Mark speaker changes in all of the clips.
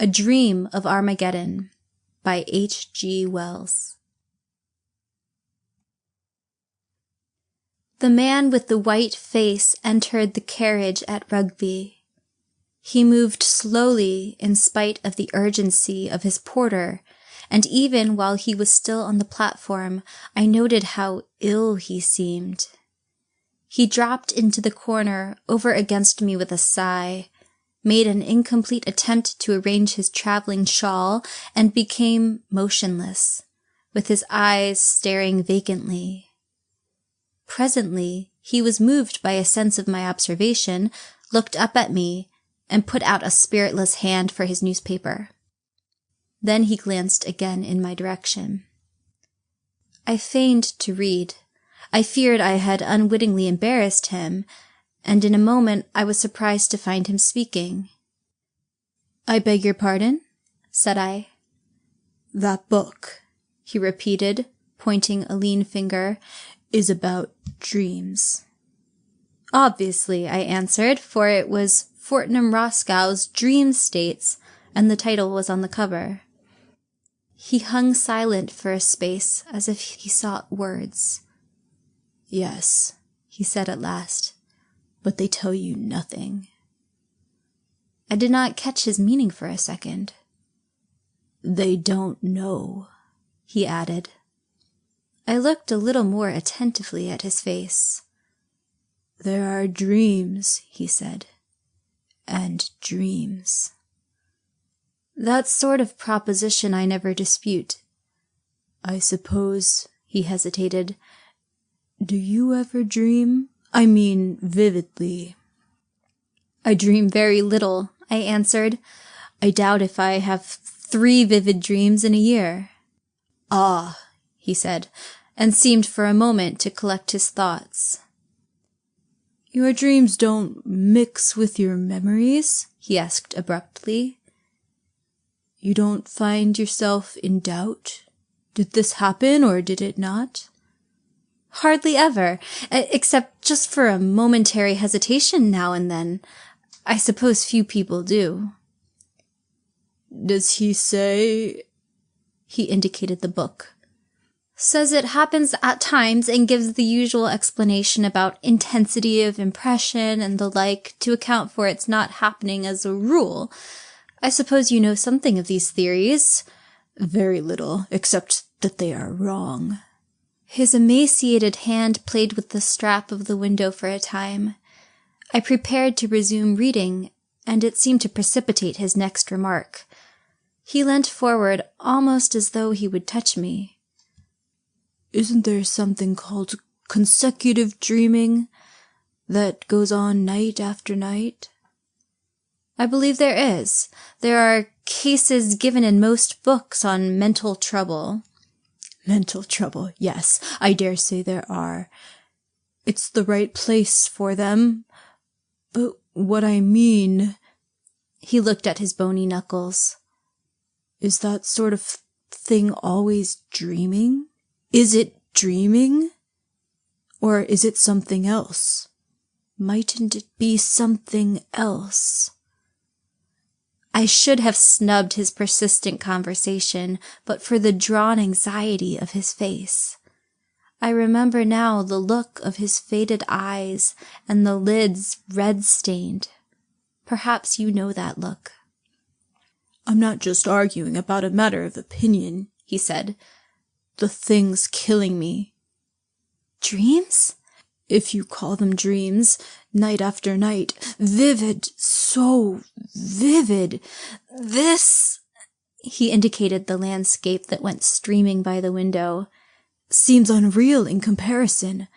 Speaker 1: A Dream of Armageddon by H.G. Wells. The man with the white face entered the carriage at Rugby. He moved slowly in spite of the urgency of his porter, and even while he was still on the platform, I noted how ill he seemed. He dropped into the corner over against me with a sigh, made an incomplete attempt to arrange his traveling shawl, and became motionless, with his eyes staring vacantly. Presently, he was moved by a sense of my observation, looked up at me, and put out a spiritless hand for his newspaper. Then he glanced again in my direction. I feigned to read. I feared I had unwittingly embarrassed him, and in a moment I was surprised to find him speaking. "I beg your pardon?" said I. "That book," he repeated, pointing a lean finger, "is about dreams." "Obviously," I answered, for it was Fortnum Roscow's Dream States, and the title was on the cover. He hung silent for a space, as if he sought words. "Yes," he said at last, "but they tell you nothing." I did not catch his meaning for a second. "They don't know," he added. I looked a little more attentively at his face. "There are dreams," he said, "and dreams." "That sort of proposition I never dispute." "I suppose," he hesitated, "do you ever dream? I mean vividly." "I dream very little," I answered. "I doubt if I have 3 vivid dreams in a year." "Ah," he said, and seemed for a moment to collect his thoughts. "Your dreams don't mix with your memories?" he asked abruptly. "You don't find yourself in doubt? Did this happen or did it not?" "Hardly ever, except just for a momentary hesitation now and then. I suppose few people do." "Does he say—" He indicated the book. "Says it happens at times and gives the usual explanation about intensity of impression and the like to account for its not happening as a rule. I suppose you know something of these theories." "Very little, except that they are wrong." His emaciated hand played with the strap of the window for a time. I prepared to resume reading, and it seemed to precipitate his next remark. He leant forward almost as though he would touch me. "Isn't there something called consecutive dreaming that goes on night after night?" "I believe there is. There are cases given in most books on mental trouble." "Mental trouble, yes, I dare say there are. It's the right place for them. But what I mean—" He looked at his bony knuckles. "Is that sort of thing always dreaming? Is it dreaming? Or is it something else? Mightn't it be something else?" I should have snubbed his persistent conversation, but for the drawn anxiety of his face. I remember now the look of his faded eyes and the lids red-stained. Perhaps you know that look. "I'm not just arguing about a matter of opinion," he said. "The thing's killing me." "Dreams?" "If you call them dreams, night after night, vivid, so vivid. This," he indicated the landscape that went streaming by the window, "seems unreal in comparison.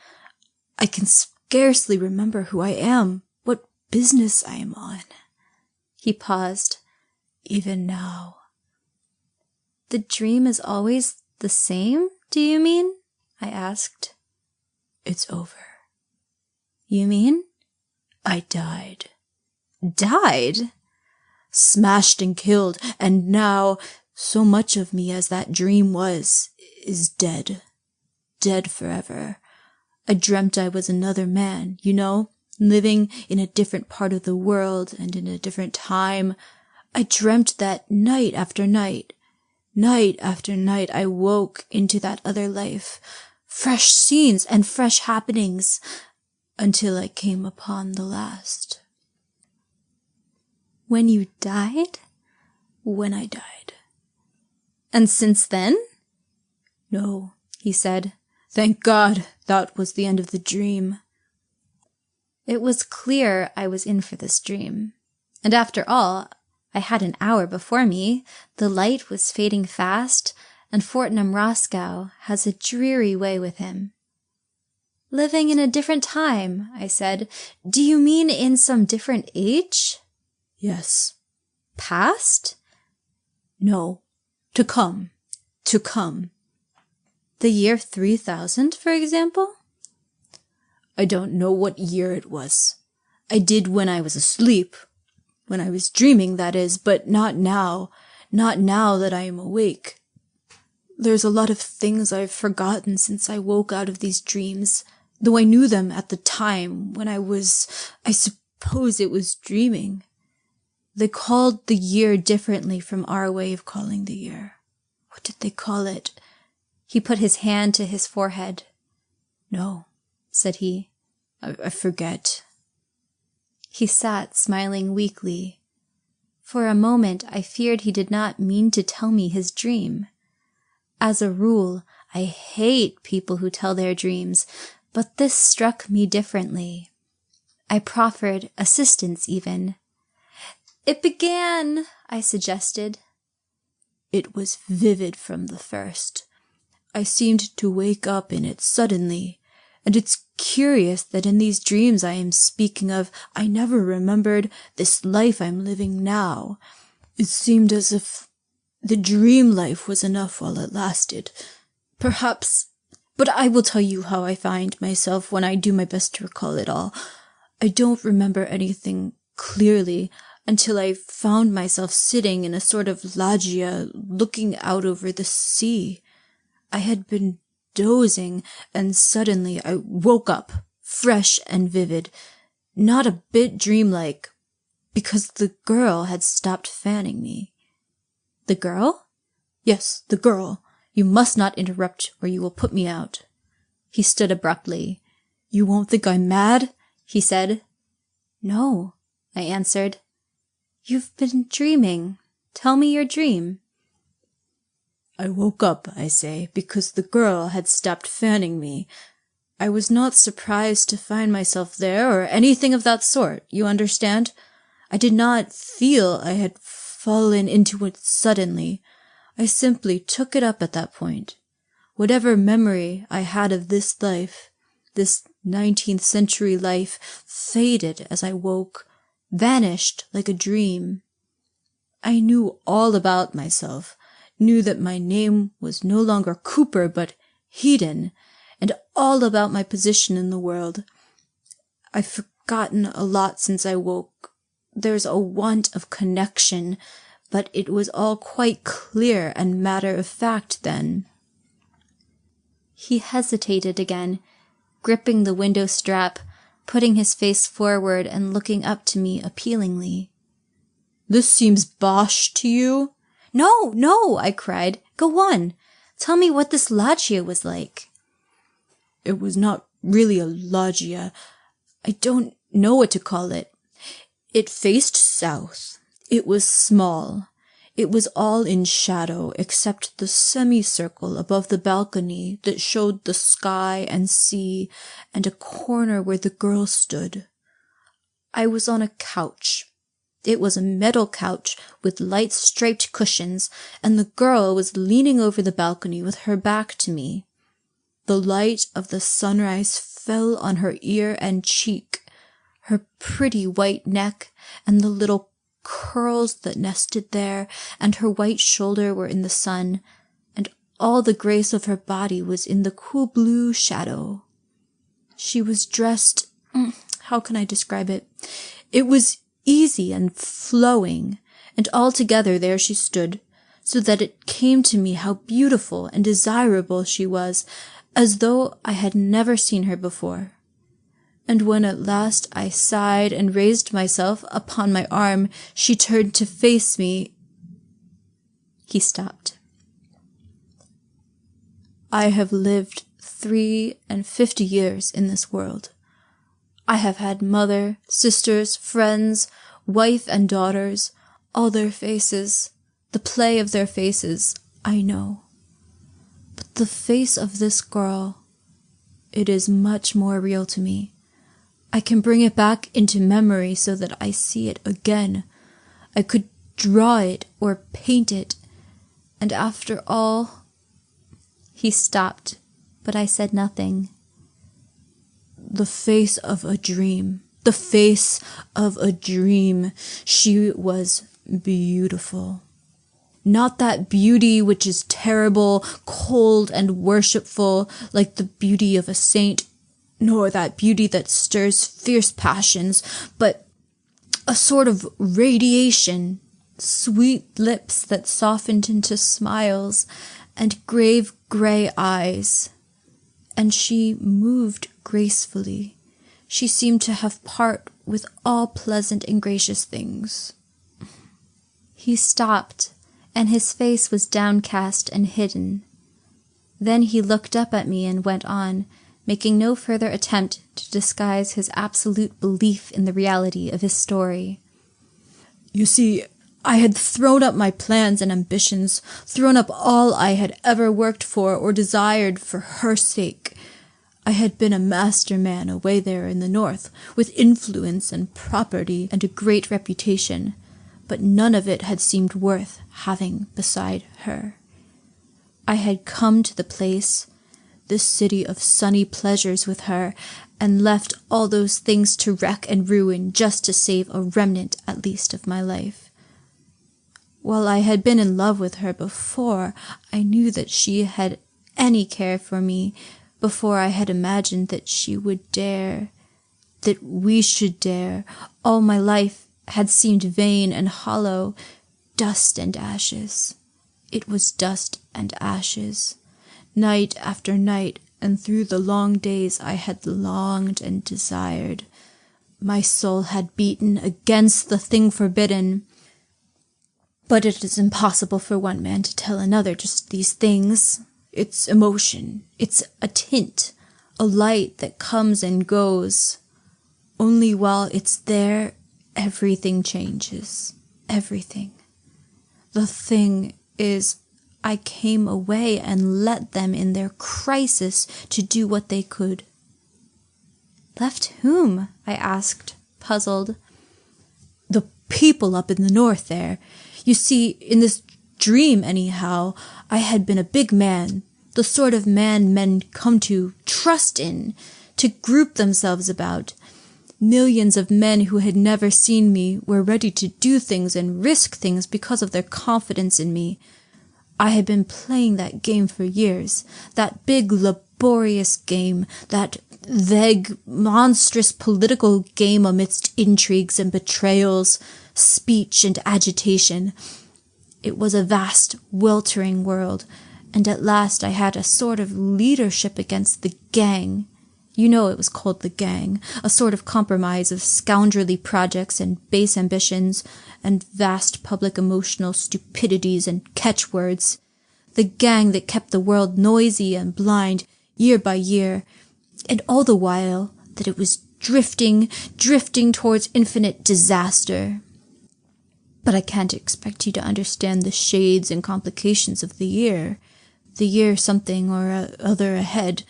Speaker 1: I can scarcely remember who I am, what business I am on." He paused. "Even now." "The dream is always the same, do you mean?" I asked. "It's over." "You mean?" "I died." "Died?" "Smashed and killed, and now, so much of me as that dream was, is dead. Dead forever. I dreamt I was another man, you know, living in a different part of the world and in a different time. I dreamt that night after night I woke into that other life, fresh scenes and fresh happenings, until I came upon the last. When you died? When I died. And since then? No, he said. Thank God, that was the end of the dream. It was clear I was in for this dream. And after all, I had an hour before me, the light was fading fast, and Fortnum Roscoe has a dreary way with him. Living in a different time, I said. Do you mean in some different age? Yes. Past? No. To come. To come. The year 3000, for example? I don't know what year it was. I did when I was asleep. When I was dreaming, that is, but not now. Not now that I am awake. There's a lot of things I've forgotten since I woke out of these dreams, though I knew them at the time when I suppose it was dreaming. They called the year differently from our way of calling the year. What did they call it? He put his hand to his forehead. No, said he. I forget. He sat smiling weakly. For a moment I feared he did not mean to tell me his dream. As a rule, I hate people who tell their dreams, but this struck me differently. I proffered assistance even. It began, I suggested. It was vivid from the first. I seemed to wake up in it suddenly, and it's curious that in these dreams I am speaking of, I never remembered this life I'm living now. It seemed as if the dream life was enough while it lasted. Perhaps, but I will tell you how I find myself when I do my best to recall it all. I don't remember anything clearly until I found myself sitting in a sort of loggia looking out over the sea. I had been dozing, and suddenly I woke up, fresh and vivid, not a bit dreamlike, because the girl had stopped fanning me. The girl? Yes, the girl. You must not interrupt, or you will put me out. He stood abruptly. You won't think I'm mad? He said. No, I answered. You've been dreaming. Tell me your dream. I woke up, I say, because the girl had stopped fanning me. I was not surprised to find myself there or anything of that sort, you understand? I did not feel I had fallen into it suddenly. I simply took it up at that point. Whatever memory I had of this life, this 19th century life, faded as I woke, vanished like a dream. I knew all about myself, knew that my name was no longer Cooper but Hedon, and all about my position in the world. I've forgotten a lot since I woke. There's a want of connection, but it was all quite clear and matter of fact then. He hesitated again, gripping the window strap, putting his face forward and looking up to me appealingly. This seems bosh to you? No, no, I cried. Go on. Tell me what this loggia was like. It was not really a loggia. I don't know what to call it. It faced south. It was small. It was all in shadow except the semicircle above the balcony that showed the sky and sea and a corner where the girl stood. I was on a couch. It was a metal couch with light-striped cushions, and the girl was leaning over the balcony with her back to me. The light of the sunrise fell on her ear and cheek, her pretty white neck, and the little curls that nested there, and her white shoulder were in the sun, and all the grace of her body was in the cool blue shadow. She was dressed, how can I describe it? It was easy and flowing, and altogether there she stood, so that it came to me how beautiful and desirable she was, as though I had never seen her before. And when at last I sighed and raised myself upon my arm, she turned to face me. He stopped. I have lived 53 years in this world. I have had mother, sisters, friends, wife and daughters, all their faces, the play of their faces, I know. But the face of this girl, it is much more real to me. I can bring it back into memory so that I see it again. I could draw it or paint it. And after all... He stopped, but I said nothing. The face of a dream. The face of a dream. She was beautiful. Not that beauty which is terrible, cold, and worshipful, like the beauty of a saint, nor that beauty that stirs fierce passions, but a sort of radiation, sweet lips that softened into smiles, and grave grey eyes. And she moved gracefully. She seemed to have part with all pleasant and gracious things. He stopped, and his face was downcast and hidden. Then he looked up at me and went on, making no further attempt to disguise his absolute belief in the reality of his story. You see, I had thrown up my plans and ambitions, thrown up all I had ever worked for or desired for her sake. I had been a master man away there in the north, with influence and property and a great reputation, but none of it had seemed worth having beside her. I had come to the place, this city of sunny pleasures with her, and left all those things to wreck and ruin just to save a remnant at least of my life. While I had been in love with her before, I knew that she had any care for me, before I had imagined that she would dare, that we should dare. All my life had seemed vain and hollow, dust and ashes. It was dust and ashes. Night after night, and through the long days I had longed and desired. My soul had beaten against the thing forbidden. But it is impossible for one man to tell another just these things. It's emotion. It's a tint, a light that comes and goes. Only while it's there, everything changes. Everything. The thing is, I came away and let them in their crisis to do what they could. Left whom? I asked, puzzled. The people up in the north there. You see, in this dream anyhow, I had been a big man, the sort of man men come to trust in, to group themselves about. Millions of men who had never seen me were ready to do things and risk things because of their confidence in me. I had been playing that game for years, that big, laborious game, that vague, monstrous political game amidst intrigues and betrayals, speech and agitation. It was a vast, weltering world, and at last I had a sort of leadership against the gang. You know it was called the gang, a sort of compromise of scoundrelly projects and base ambitions and vast public emotional stupidities and catchwords. The gang that kept the world noisy and blind year by year, and all the while that it was drifting towards infinite disaster. But I can't expect you to understand the shades and complications of the year something or other ahead.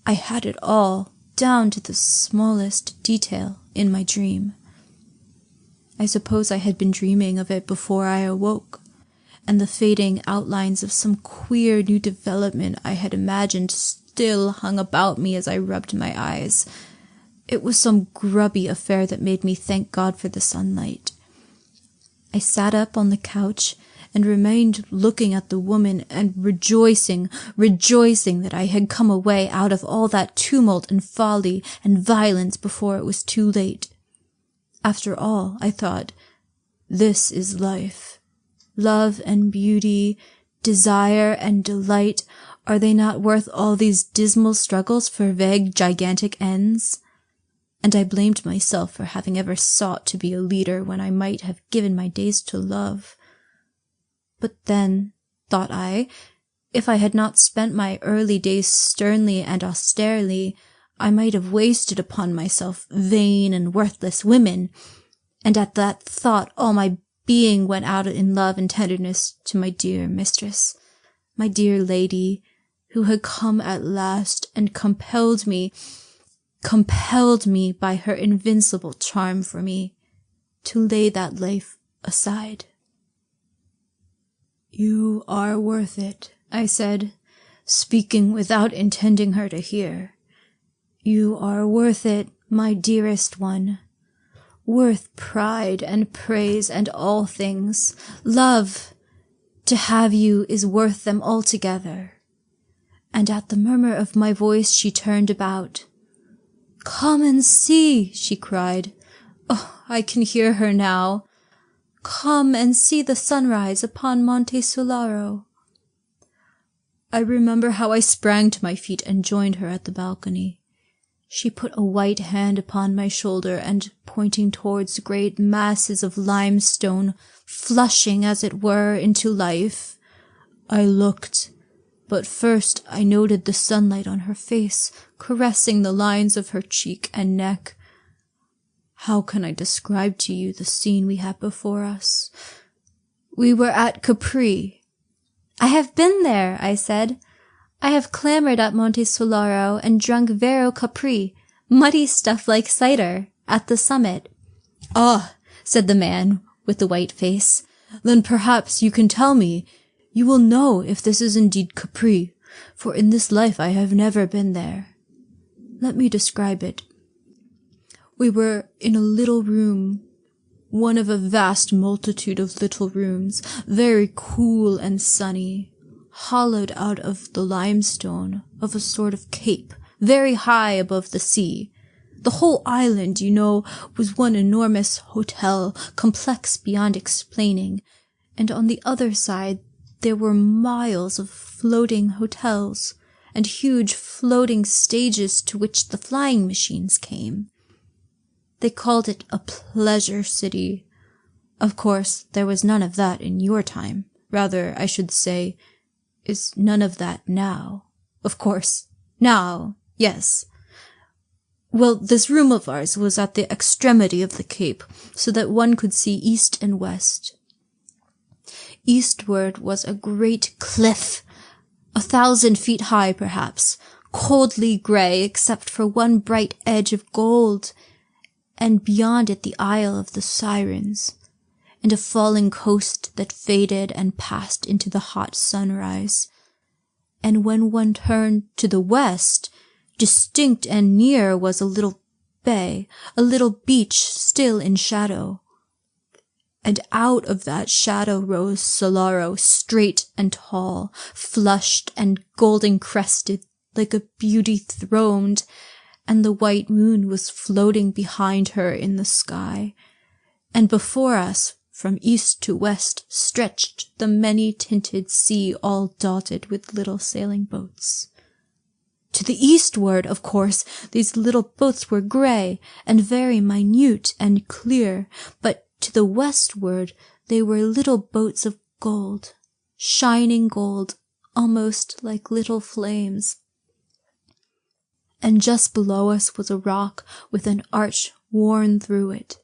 Speaker 1: I had it all, down to the smallest detail, in my dream. I suppose I had been dreaming of it before I awoke, and the fading outlines of some queer new development I had imagined still hung about me as I rubbed my eyes. It was some grubby affair that made me thank God for the sunlight. I sat up on the couch and remained looking at the woman and rejoicing that I had come away out of all that tumult and folly and violence before it was too late. After all, I thought, this is life. Love and beauty, desire and delight, are they not worth all these dismal struggles for vague, gigantic ends? and I blamed myself for having ever sought to be a leader when I might have given my days to love. But then, thought I, if I had not spent my early days sternly and austerely, I might have wasted upon myself vain and worthless women, and at that thought all my being went out in love and tenderness to my dear mistress, my dear lady, who had come at last and compelled me by her invincible charm for me, to lay that life aside. "You are worth it," I said, speaking without intending her to hear. "You are worth it, my dearest one. Worth pride and praise and all things. Love, to have you is worth them altogether." And at the murmur of my voice she turned about. "Come and see," she cried. Oh, I can hear her now. "Come and see the sunrise upon Monte Solaro." I remember how I sprang to my feet and joined her at the balcony. She put a white hand upon my shoulder and, pointing towards great masses of limestone, flushing, as it were, into life, I looked, but first I noted the sunlight on her face, caressing the lines of her cheek and neck. How can I describe to you the scene we had before us? We were at Capri. "I have been there," I said. "I have clambered up Monte Solaro and drunk vero Capri, muddy stuff like cider, at the summit." "Ah," said the man with the white face, "then perhaps you can tell me. You will know if this is indeed Capri, for in this life I have never been there." Let me describe it. We were in a little room, one of a vast multitude of little rooms, very cool and sunny, hollowed out of the limestone of a sort of cape, very high above the sea. The whole island, you know, was one enormous hotel, complex beyond explaining, and on the other side there were miles of floating hotels, and huge floating stages to which the flying machines came. They called it a pleasure city. Of course, there was none of that in your time. Rather, I should say, is none of that now. Of course, now, yes. Well, this room of ours was at the extremity of the cape, so that one could see east and west. Eastward was a great cliff, 1,000 feet high perhaps, coldly grey except for one bright edge of gold, and beyond it the Isle of the Sirens, and a falling coast that faded and passed into the hot sunrise. And when one turned to the west, distinct and near was a little bay, a little beach still in shadow. And out of that shadow rose Solaro, straight and tall, flushed and golden-crested, like a beauty throned, and the white moon was floating behind her in the sky, and before us, from east to west, stretched the many-tinted sea all dotted with little sailing boats. To the eastward, of course, these little boats were grey and very minute and clear, but to the westward they were little boats of gold, shining gold, almost like little flames. And just below us was a rock with an arch worn through it.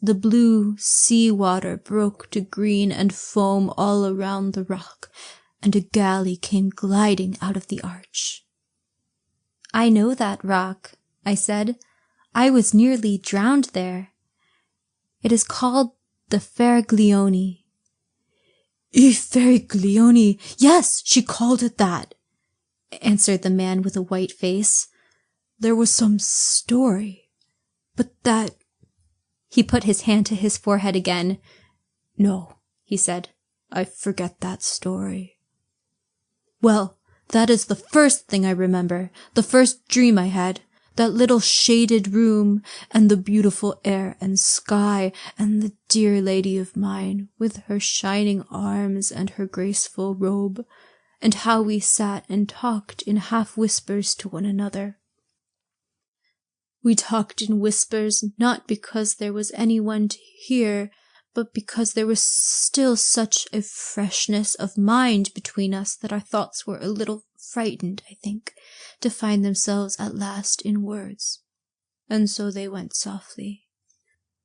Speaker 1: The blue sea water broke to green and foam all around the rock, and a galley came gliding out of the arch. "I know that rock," I said. "I was nearly drowned there. It is called the Feriglione." "I Feriglione, yes, she called it that," answered the man with a white face. "There was some story, but that—" He put his hand to his forehead again. "No," he said, "I forget that story." Well, that is the first thing I remember, the first dream I had, that little shaded room, and the beautiful air and sky, and the dear lady of mine, with her shining arms and her graceful robe, and how we sat and talked in half whispers to one another. We talked in whispers, not because there was anyone to hear, but because there was still such a freshness of mind between us that our thoughts were a little frightened, I think, to find themselves at last in words. And so they went softly.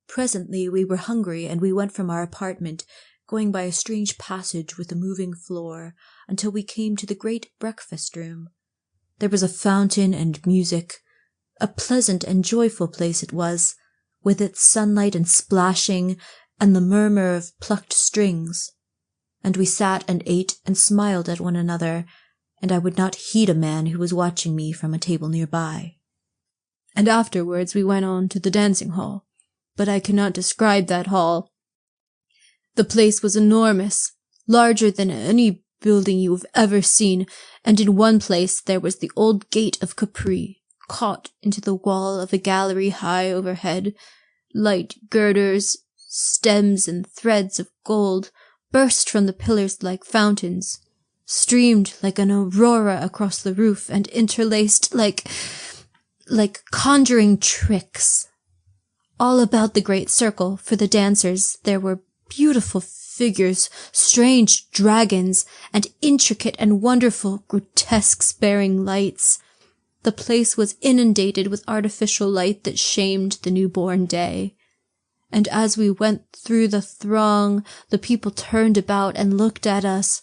Speaker 2: Presently we were hungry, and we went from our apartment, going by a strange passage with a moving floor, until we came to the great breakfast-room. There was a fountain and music. A pleasant and joyful place it was, with its sunlight and splashing, and the murmur of plucked strings. And we sat and ate and smiled at one another, and I would not heed a man who was watching me from a table nearby.
Speaker 1: And afterwards we went on to the dancing hall, but I cannot describe that hall. The place was enormous, larger than any building you have ever seen, and in one place there was the old gate of Capri, caught into the wall of a gallery high overhead. Light girders, stems and threads of gold burst from the pillars like fountains, streamed like an aurora across the roof, and interlaced like conjuring tricks. All about the great circle, for the dancers, there were beautiful figures, strange dragons, and intricate and wonderful grotesques bearing lights. The place was inundated with artificial light that shamed the newborn day. And as we went through the throng, the people turned about and looked at us,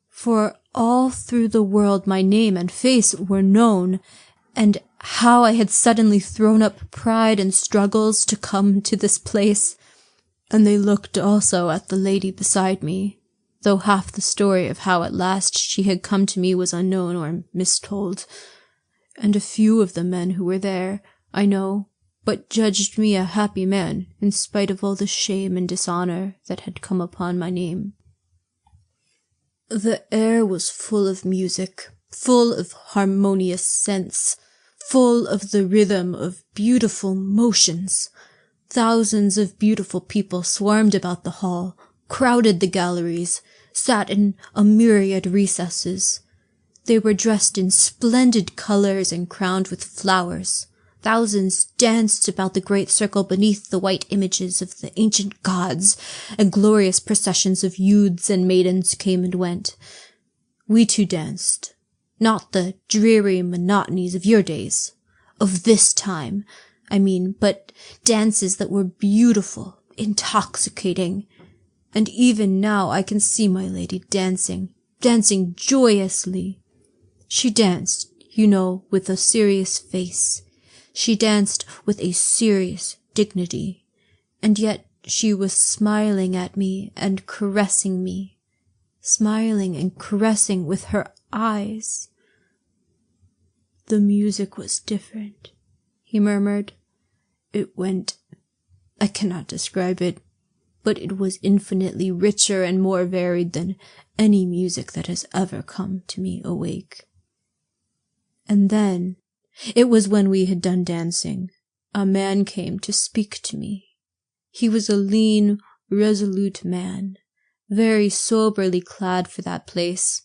Speaker 1: for all through the world my name and face were known, and how I had suddenly thrown up pride and struggles to come to this place. And they looked also at the lady beside me, though half the story of how at last she had come to me was unknown or mistold. And a few of the men who were there, I know, but judged me a happy man, in spite of all the shame and dishonor that had come upon my name. The air was full of music, full of harmonious sense, full of the rhythm of beautiful motions. Thousands of beautiful people swarmed about the hall, crowded the galleries, sat in a myriad recesses. They were dressed in splendid colors and crowned with flowers. Thousands danced about the great circle beneath the white images of the ancient gods, and glorious processions of youths and maidens came and went. We too danced. Not the dreary monotonies of your days, of this time, I mean, but dances that were beautiful, intoxicating. And even now I can see my lady dancing joyously. She danced, you know, with a serious face. She danced with a serious dignity, and yet she was smiling at me and caressing me, smiling and caressing with her eyes. The music was different, he murmured. It went, I cannot describe it, but it was infinitely richer and more varied than any music that has ever come to me awake. And then, it was when we had done dancing, a man came to speak to me. He was a lean, resolute man, very soberly clad for that place,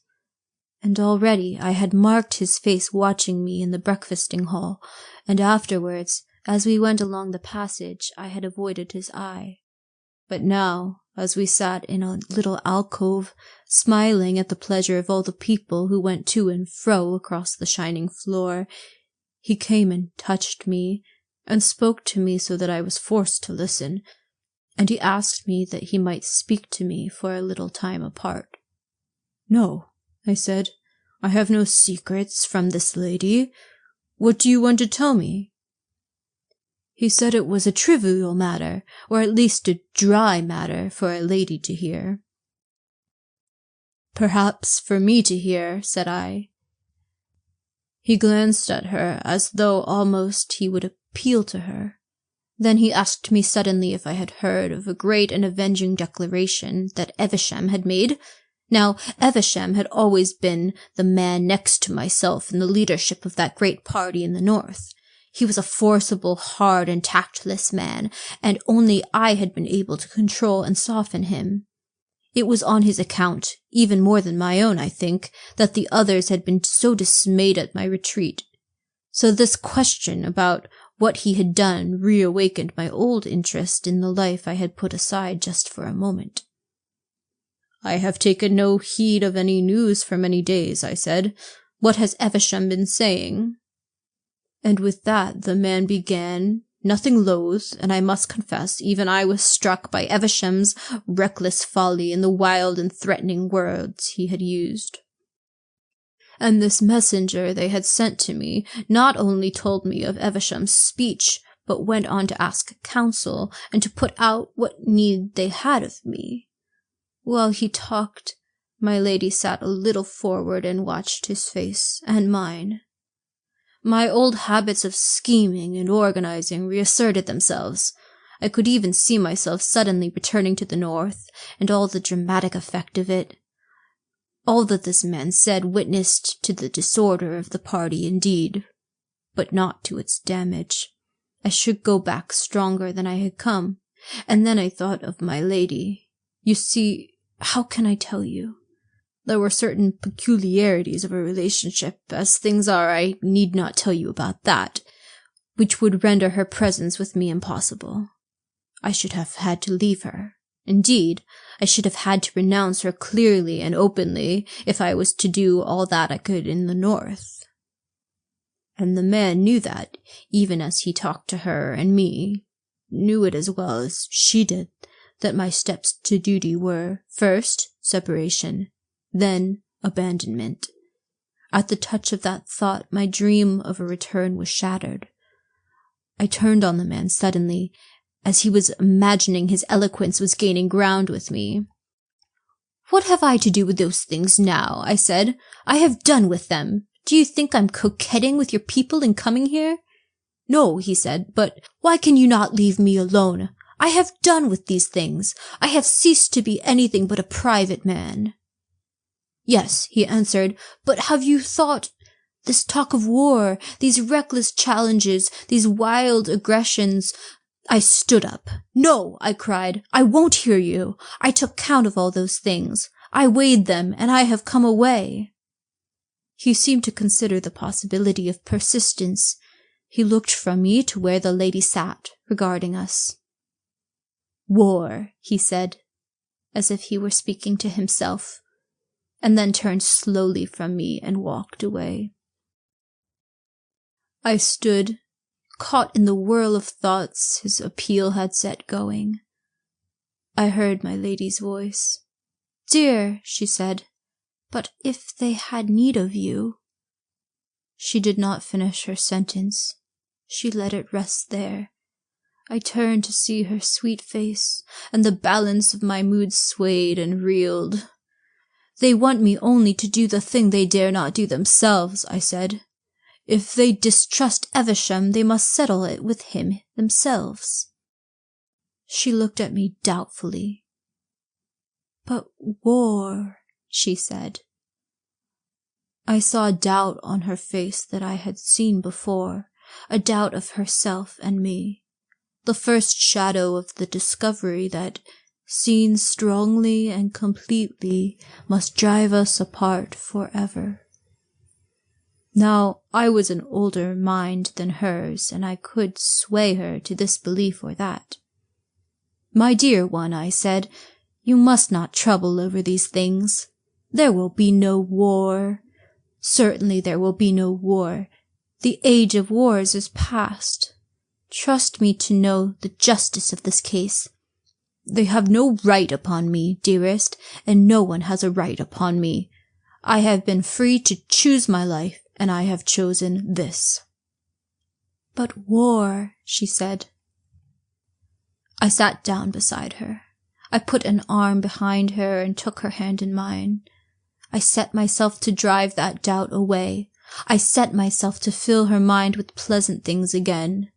Speaker 1: and already I had marked his face watching me in the breakfasting hall, and afterwards, as we went along the passage, I had avoided his eye. But now, as we sat in a little alcove, smiling at the pleasure of all the people who went to and fro across the shining floor, he came and touched me, and spoke to me so that I was forced to listen, and he asked me that he might speak to me for a little time apart. "No," I said, "I have no secrets from this lady. What do you want to tell me?" He said it was a trivial matter, or at least a dry matter for a lady to hear. "Perhaps for me to hear," said I. He glanced at her as though almost he would appeal to her. Then he asked me suddenly if I had heard of a great and avenging declaration that Evesham had made. Now, Evesham had always been the man next to myself in the leadership of that great party in the north. He was a forcible, hard, and tactless man, and only I had been able to control and soften him. It was on his account, even more than my own, I think, that the others had been so dismayed at my retreat. So this question about
Speaker 2: What he had done reawakened my old interest in the life I had put aside just for a moment. "I have taken no heed of any news for many days," I said. "What has Evesham been saying?" And with that the man began, nothing loath, and I must confess even I was struck by Evesham's reckless folly and the wild and threatening words he had used. And this messenger they had sent to me not only told me of Evesham's speech, but went on to ask counsel and to put out what need they had of me. While he talked, my lady sat a little forward and watched his face and mine. My old habits of scheming and organizing reasserted themselves. I could even see myself suddenly returning to the north, and all the dramatic effect of it. All that this man said witnessed to the disorder of the party indeed, but not to its damage. I should go back stronger than I had come, and then I thought of my lady. You see, how can I tell you? There were certain peculiarities of a relationship, as things are, I need not tell you about that, which would render her presence with me impossible. I should have had to leave her. Indeed, I should have had to renounce her clearly and openly if I was to do all that I could in the north. And the man knew that, even as he talked to her and me, knew it as well as she did, that my steps to duty were, first, separation, then abandonment. At the touch of that thought, my dream of a return was shattered. I turned on the man suddenly, as he was imagining his eloquence was gaining ground with me. "What have I to do with those things now?" I said. "I have done with them. Do you think I'm coquetting with your people in coming here?" "No," he said, "but why can you not leave me alone? I have done with these things. I have ceased to be anything but a private man." "Yes," he answered, "but have you thought? This talk of war, these reckless challenges, these wild aggressions—" I stood up. "No," I cried, "I won't hear you. I took count of all those things. I weighed them, and I have come away." He seemed to consider the possibility of persistence. He looked from me to where the lady sat, regarding us. "War," he said, as if he were speaking to himself, and then turned slowly from me and walked away. I stood, caught in the whirl of thoughts his appeal had set going. I heard my lady's voice. "Dear," she said, "but if they had need of you—" She did not finish her sentence. She let it rest there. I turned to see her sweet face, and the balance of my mood swayed and reeled. "They want me only to do the thing they dare not do themselves," I said. "If they distrust Evesham, they must settle it with him themselves." She looked at me doubtfully. "But war," she said. I saw doubt on her face that I had seen before, a doubt of herself and me, the first shadow of the discovery that, seen strongly and completely, must drive us apart forever. Now, I was an older mind than hers, and I could sway her to this belief or that. "My dear one," I said, "you must not trouble over these things. There will be no war. Certainly there will be no war. The age of wars is past. Trust me to know the justice of this case. They have no right upon me, dearest, and no one has a right upon me. I have been free to choose my life, and I have chosen this." "But war," she said. I sat down beside her. I put an arm behind her and took her hand in mine. I set myself to drive that doubt away. I set myself to fill her mind with pleasant things again.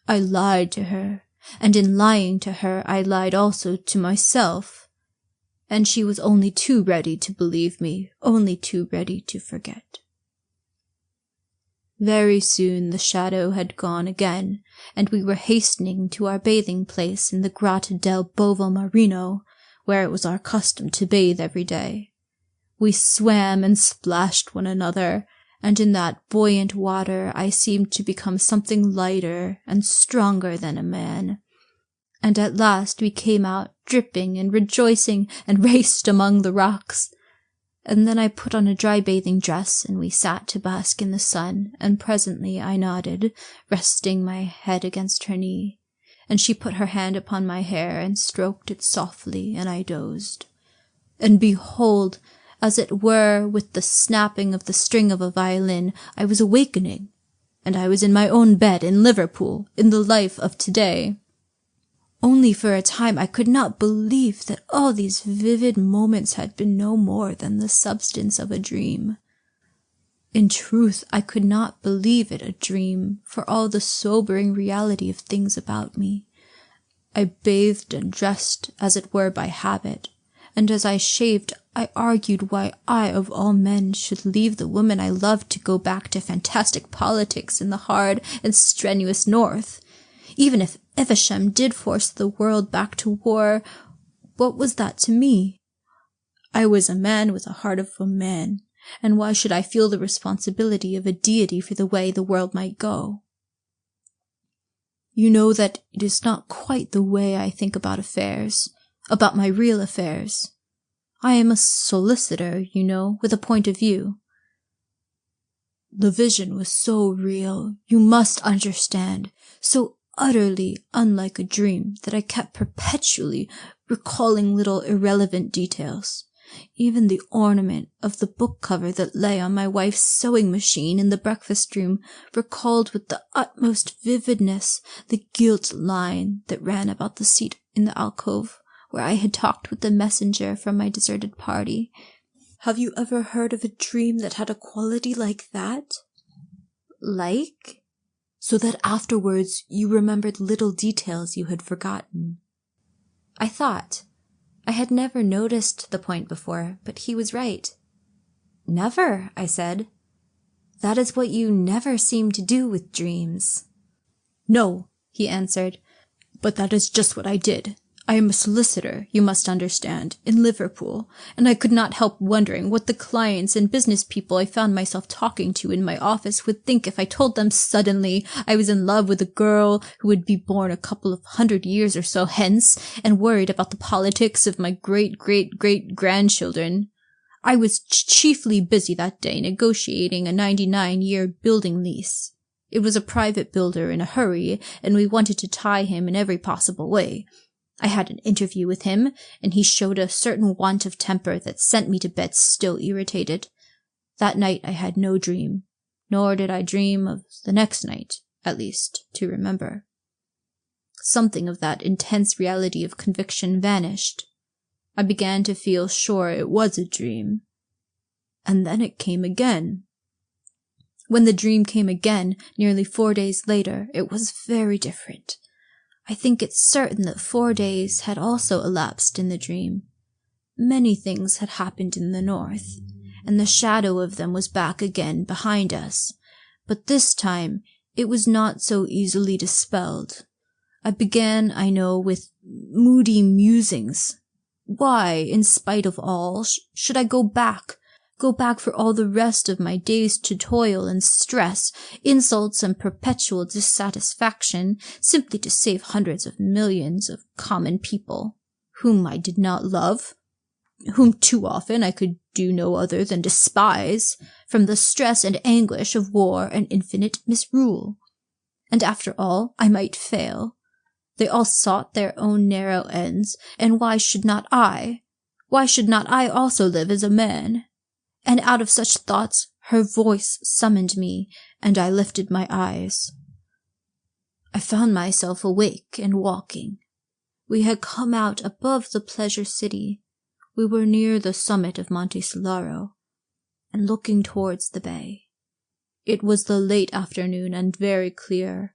Speaker 2: I lied to her, and in lying to her I lied also to myself. And she was only too ready to believe me, only too ready to forget. Very soon the shadow had gone again, and we were hastening to our bathing place in the Grotta del Bovo Marino, where it was our custom to bathe every day. We swam and splashed one another,
Speaker 1: and in that buoyant water I seemed to become something lighter and stronger than a man. And at last we came out, dripping and rejoicing, and raced among the rocks. And then I put on a dry bathing dress, and we sat to bask in the sun, and presently I nodded, resting my head against her knee, and she put her hand upon my hair and stroked it softly, and I dozed. And behold, as it were with the snapping of the string of a violin, I was awakening, and I was in my own bed in Liverpool, in the life of today. Only for a time I could not believe that all these vivid moments had been no more than the substance of a dream. In truth, I could not believe it a dream for all the sobering reality of things about me. I bathed and dressed, as it were by habit, and as I shaved, I argued why I, of all men, should leave the woman I loved to go back to fantastic politics in the hard and strenuous north. Even if Evesham did force the world back to war, what was that to me? I was a man with a heart of a man, and why should I feel the responsibility of a deity for the way the world might go? You know that it is not quite the way I think about affairs, about my real affairs. I am a solicitor, you know, with a point of view. The vision was so real, you must understand, so utterly unlike a dream that I kept perpetually recalling little irrelevant details. Even the ornament of the book cover that lay on my wife's sewing machine in the breakfast room recalled with the utmost vividness the gilt line that ran about the seat in the alcove where I had talked with the messenger from my deserted party. Have you ever heard of a dream that had a quality like that? Like? So that afterwards you remembered little details you had forgotten. I thought. I had never noticed the point before, but he was right. Never, I said. That is what you never seem to do with dreams. No, he answered, but that is just what I did. I am a solicitor, you must understand, in Liverpool, and I could not help wondering what the clients and business people I found myself talking to in my office would think if I told them suddenly I was in love with a girl who would be born a couple of 100 years or so hence, and worried about the politics of my great-great-great-grandchildren. I was chiefly busy that day negotiating a 99-year building lease. It was a private builder in a hurry, and we wanted to tie him in every possible way. I had an interview with him, and he showed a certain want of temper that sent me to bed still irritated. That night I had no dream, nor did I dream of the next night, at least, to remember. Something of that intense reality of conviction vanished. I began to feel sure it was a dream. And then it came again. When the dream came again, nearly 4 days later, it was very different. I think it's certain that 4 days had also elapsed in the dream. Many things had happened in the north, and the shadow of them was back again behind us. But this time it was not so easily dispelled. I began, I know, with moody musings. Why, in spite of all, should I go back for all the rest of my days to toil and stress, insults and perpetual dissatisfaction, simply to save hundreds of millions of common people, whom I did not love, whom too often I could do no other than despise, from the stress and anguish of war and infinite misrule. And after all, I might fail. They all sought their own narrow ends, and why should not I? Why should not I also live as a man? And out of such thoughts her voice summoned me, and I lifted my eyes. I found myself awake and walking. We had come out above the pleasure city. We were near the summit of Monte Solaro, and looking towards the bay. It was the late afternoon and very clear.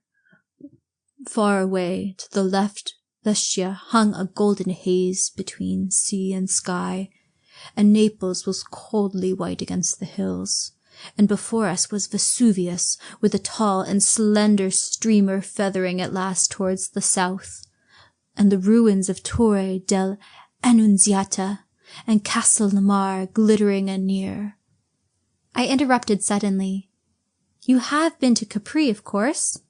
Speaker 1: Far away, to the left, Lestia hung a golden haze between sea and sky, and Naples was coldly white against the hills, and before us was Vesuvius, with a tall and slender streamer feathering at last towards the south, and the ruins of Torre del Annunziata and Castel Lamar glittering anear. I interrupted suddenly. You have been to Capri, of course?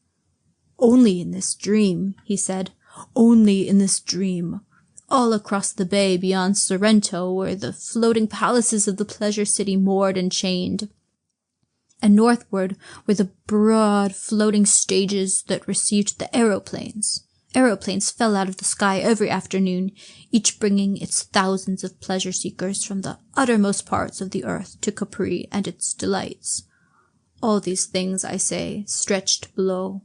Speaker 2: Only in this dream, he said. Only in this dream. All across the bay beyond Sorrento were the floating palaces of the pleasure city moored and chained. And northward were the broad floating stages that received the aeroplanes. Aeroplanes fell out of the sky every afternoon, each bringing its thousands of pleasure seekers from the uttermost parts of the earth to Capri and its delights. All these things, I say, stretched below.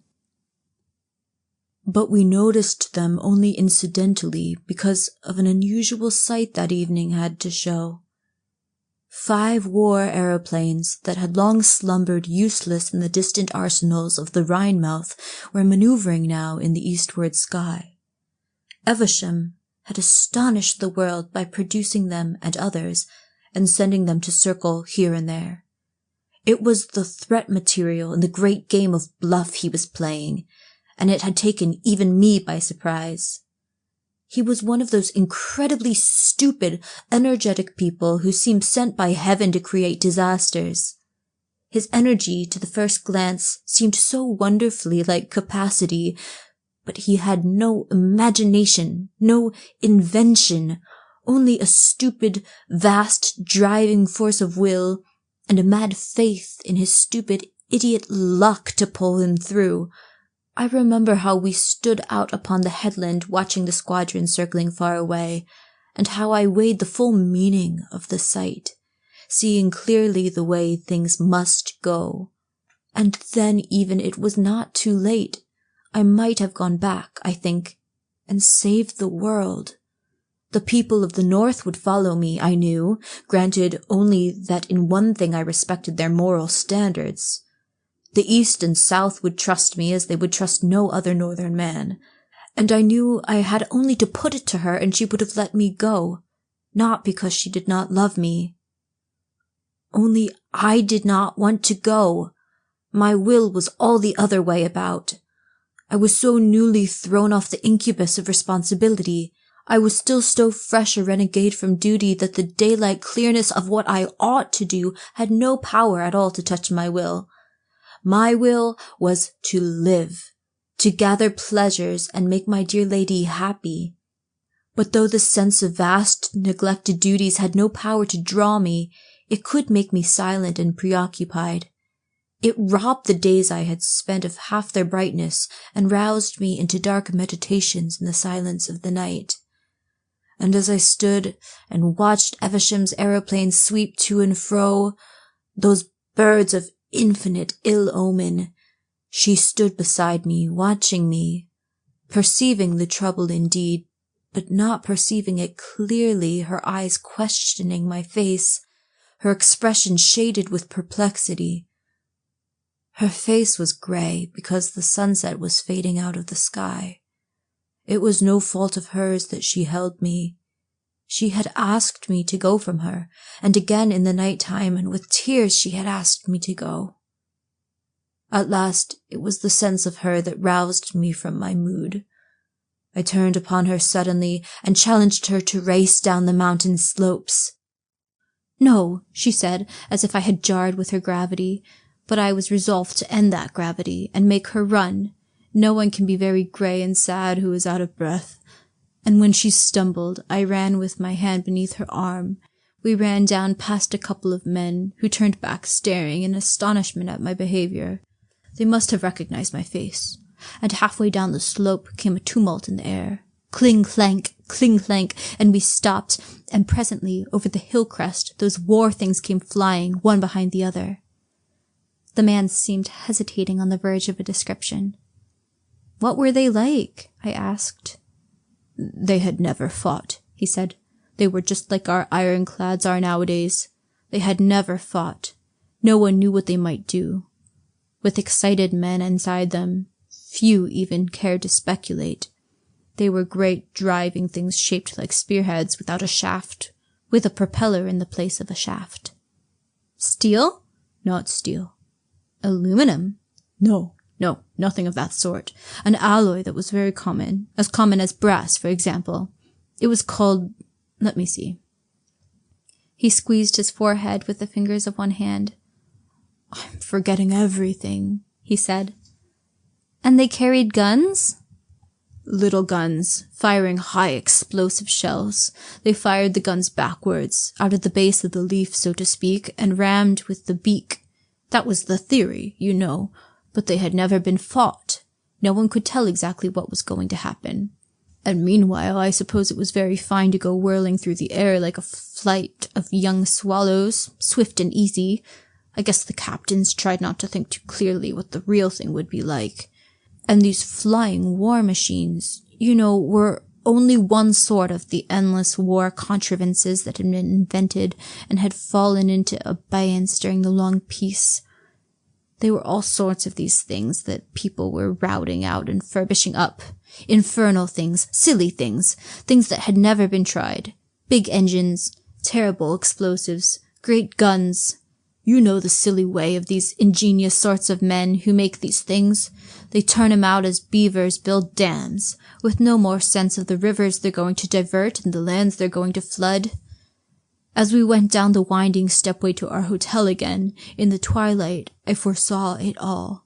Speaker 2: But we noticed them only incidentally because of an unusual sight that evening had to show. 5 war aeroplanes that had long slumbered useless in the distant arsenals of the Rhine mouth were maneuvering now in the eastward sky. Evesham had astonished the world by producing them and others and sending them to circle here and there. It was the threat material in the great game of bluff he was playing, and it had taken even me by surprise. He was one of those incredibly stupid, energetic people who seem sent by heaven to create disasters. His energy, to the first glance, seemed so wonderfully like capacity, but he had no imagination, no invention, only a stupid, vast, driving force of will, and a mad faith in his stupid, idiot luck to pull him through. I remember how we stood out upon the headland watching the squadron circling far away, and how I weighed the full meaning of the sight, seeing clearly the way things must go. And then even it was not too late. I might have gone back, I think, and saved the world. The people of the North would follow me, I knew, granted only that in one thing I respected their moral standards. The East and South would trust me as they would trust no other northern man, and I knew I had only to put it to her and she would have let me go, not because she did not love me. Only I did not want to go. My will was all the other way about. I was so newly thrown off the incubus of responsibility. I was still so fresh a renegade from duty that the daylight clearness of what I ought to do had no power at all to touch my will. My will was to live, to gather pleasures and make my dear lady happy. But though the sense of vast, neglected duties had no power to draw me, it could make me silent and preoccupied. It robbed the days I had spent of half their brightness and roused me into dark meditations in the silence of the night. And as I stood and watched Evesham's aeroplanes sweep to and fro, those birds of infinite ill omen, she stood beside me, watching me, perceiving the trouble indeed, but not perceiving it clearly, her eyes questioning my face, her expression shaded with perplexity. Her face was grey because the sunset was fading out of the sky. It was no fault of hers that she held me. She had asked me to go from her, and again in the night time, and with tears she had asked me to go. At last it was the sense of her that roused me from my mood. I turned upon her suddenly and challenged her to race down the mountain slopes. "No," she said, as if I had jarred with her gravity, but I was resolved to end that gravity and make her run. No one can be very grey and sad who is out of breath. And when she stumbled, I ran with my hand beneath her arm. We ran down past a couple of men, who turned back staring in astonishment at my behaviour. They must have recognized my face, and halfway down the slope came a tumult in the air. Cling-clank, cling-clank, and we stopped, and presently, over the hill crest, those war things came flying, one behind the other. The man seemed hesitating on the verge of a description. "What were they like?" I asked. "They had never fought," he said. "They were just like our ironclads are nowadays. They had never fought. No one knew what they might do. With excited men inside them, few even cared to speculate. They were great driving things shaped like spearheads without a shaft, with a propeller in the place of a shaft." "Steel?" "Not steel." "Aluminum?" No, nothing of that sort. An alloy that was very common as brass, for example. It was called, let me see." He squeezed his forehead with the fingers of one hand. I'm forgetting everything, he said.
Speaker 1: And they carried guns?
Speaker 2: Little guns, firing high explosive shells. They fired the guns backwards, out of the base of the leaf, so to speak, and rammed with the beak. That was the theory, you know, but they had never been fought. No one could tell exactly what was going to happen. And meanwhile, I suppose it was very fine to go whirling through the air like a flight of young swallows, swift and easy. I guess the captains tried not to think too clearly what the real thing would be like. And these flying war machines, you know, were only one sort of the endless war contrivances that had been invented and had fallen into abeyance during the long peace. They were all sorts of these things that people were routing out and furbishing up. Infernal things, silly things, things that had never been tried. Big engines, terrible explosives, great guns. You know the silly way of these ingenious sorts of men who make these things. They turn 'em out as beavers build dams, with no more sense of the rivers they're going to divert and the lands they're going to flood. As we went down the winding stepway to our hotel again, in the twilight, I foresaw it all.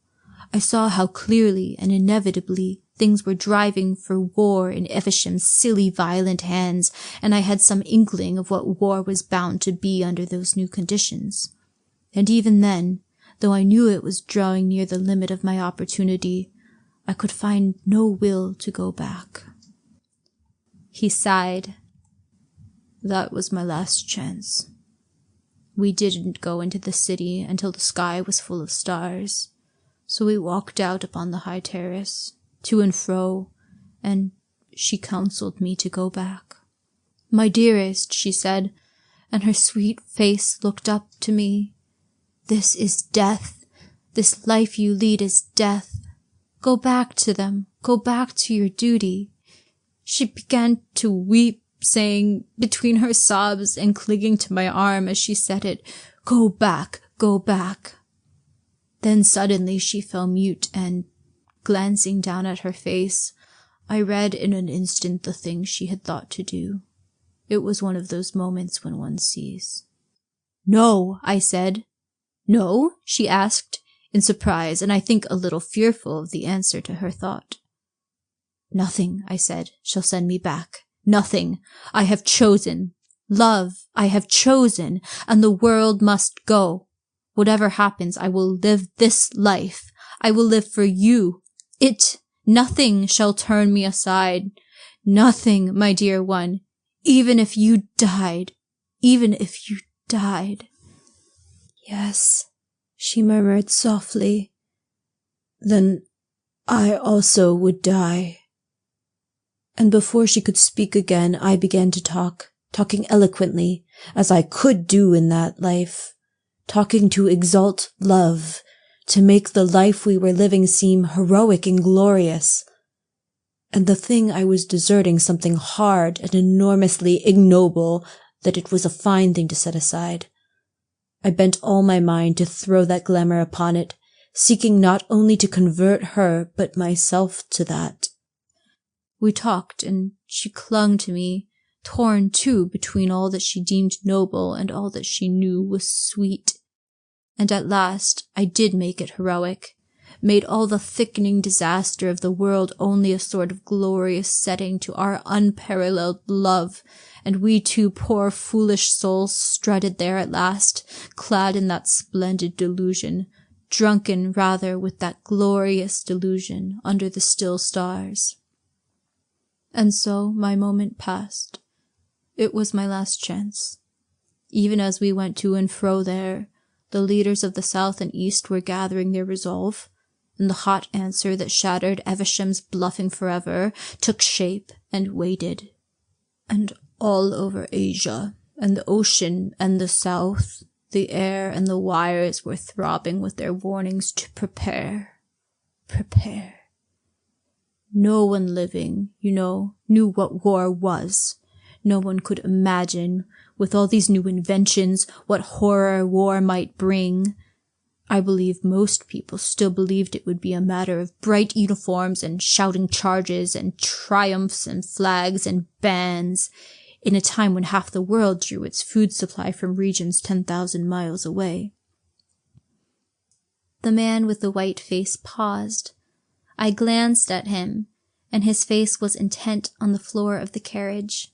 Speaker 2: I saw how clearly and inevitably things were driving for war in Evesham's silly, violent hands, and I had some inkling of what war was bound to be under those new conditions. And even then, though I knew it was drawing near the limit of my opportunity, I could find no will to go back.
Speaker 1: He sighed.
Speaker 2: That was my last chance. We didn't go into the city until the sky was full of stars, so we walked out upon the high terrace, to and fro, and she counseled me to go back.
Speaker 1: My dearest, she said, and her sweet face looked up to me. This is death. This life you lead is death. Go back to them. Go back to your duty. She began to weep, saying, between her sobs and clinging to my arm as she said it, "Go back, go back." Then suddenly she fell mute and, glancing down at her face, I read in an instant the thing she had thought to do. It was one of those moments when one sees. "No," I said. "No?" she asked, in surprise, and I think a little fearful of the answer to her thought.
Speaker 2: "Nothing," I said, "shall send me back. Nothing. I have chosen. Love, I have chosen, and the world must go. Whatever happens, I will live this life. I will live for you. Nothing shall turn me aside. Nothing, my dear one. Even if you died. Even if you died."
Speaker 1: "Yes," she murmured softly.
Speaker 2: "Then I also would die." And before she could speak again, I began to talking eloquently, as I could do in that life, talking to exalt love, to make the life we were living seem heroic and glorious. And the thing I was deserting something hard and enormously ignoble, that it was a fine thing to set aside. I bent all my mind to throw that glamour upon it, seeking not only to convert her, but myself to that. We talked, and she clung to me, torn too between all that she deemed noble and all that she knew was sweet. And at last I did make it heroic, made all the thickening disaster of the world only a sort of glorious setting to our unparalleled love, and we two poor foolish souls strutted there at last, clad in that splendid delusion, drunken rather with that glorious delusion under the still stars. And so my moment passed. It was my last chance. Even as we went to and fro there, the leaders of the South and East were gathering their resolve, and the hot answer that shattered Evesham's bluffing forever took shape and waited. And all over Asia, and the ocean and the South, the air and the wires were throbbing with their warnings to prepare. Prepare. No one living, you know, knew what war was. No one could imagine, with all these new inventions, what horror war might bring. I believe most people still believed it would be a matter of bright uniforms and shouting charges and triumphs and flags and bands, in a time when half the world drew its food supply from regions 10,000 miles away.
Speaker 1: The man with the white face paused. I glanced at him, and his face was intent on the floor of the carriage.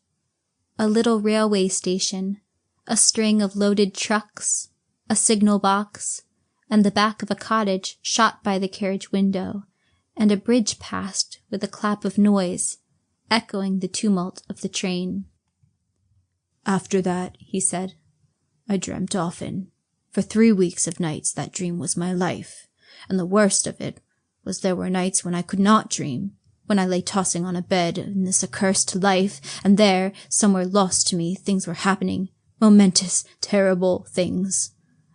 Speaker 1: A little railway station, a string of loaded trucks, a signal box, and the back of a cottage shot by the carriage window, and a bridge passed with a clap of noise, echoing the tumult of the train.
Speaker 2: "After that," he said, "I dreamt often. For 3 weeks of nights that dream was my life, and the worst of it was there were nights when I could not dream, when I lay tossing on a bed in this accursed life, and there, somewhere lost to me, things were happening, momentous, terrible things.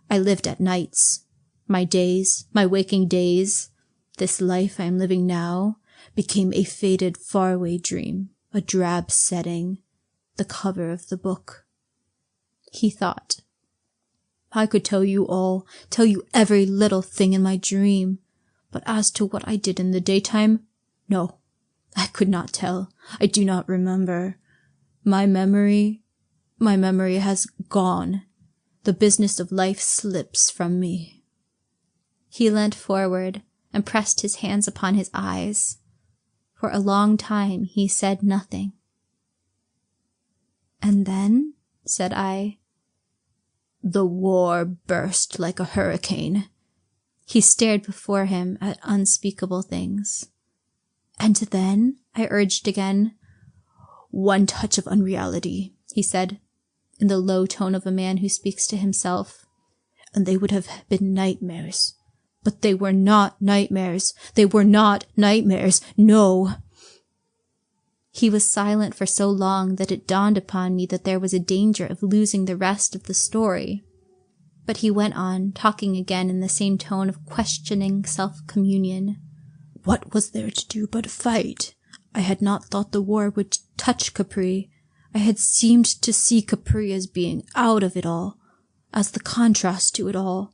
Speaker 2: I lived at nights. My days, my waking days, this life I am living now, became a faded, faraway dream, a drab setting, the cover of the book."
Speaker 1: He thought.
Speaker 2: "I could tell you all, tell you every little thing in my dream, but as to what I did in the daytime, no, I could not tell. I do not remember. My memory has gone. The business of life slips from me."
Speaker 1: He leant forward and pressed his hands upon his eyes. For a long time he said nothing. "And then?" said I.
Speaker 2: "The war burst like a hurricane."
Speaker 1: He stared before him at unspeakable things. "And then?" I urged again.
Speaker 2: "One touch of unreality," he said,
Speaker 1: in the low tone of a man who speaks to himself.
Speaker 2: "And they would have been nightmares. But they were not nightmares. They were not nightmares. No."
Speaker 1: He was silent for so long that it dawned upon me that there was a danger of losing the rest of the story. But he went on, talking again in the same tone of questioning self-communion.
Speaker 2: "What was there to do but fight? I had not thought the war would touch Capri. I had seemed to see Capri as being out of it all, as the contrast to it all.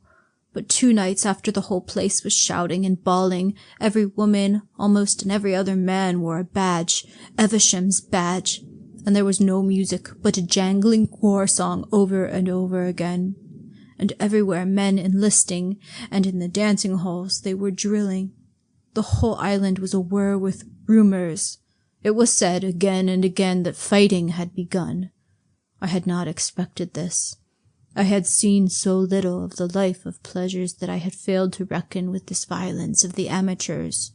Speaker 2: But 2 nights after the whole place was shouting and bawling, every woman, almost, and every other man wore a badge, Evesham's badge, and there was no music but a jangling war song over and over again. And everywhere men enlisting, and in the dancing halls they were drilling. The whole island was awhir with rumors. It was said again and again that fighting had begun. I had not expected this. I had seen so little of the life of pleasures that I had failed to reckon with this violence of the amateurs.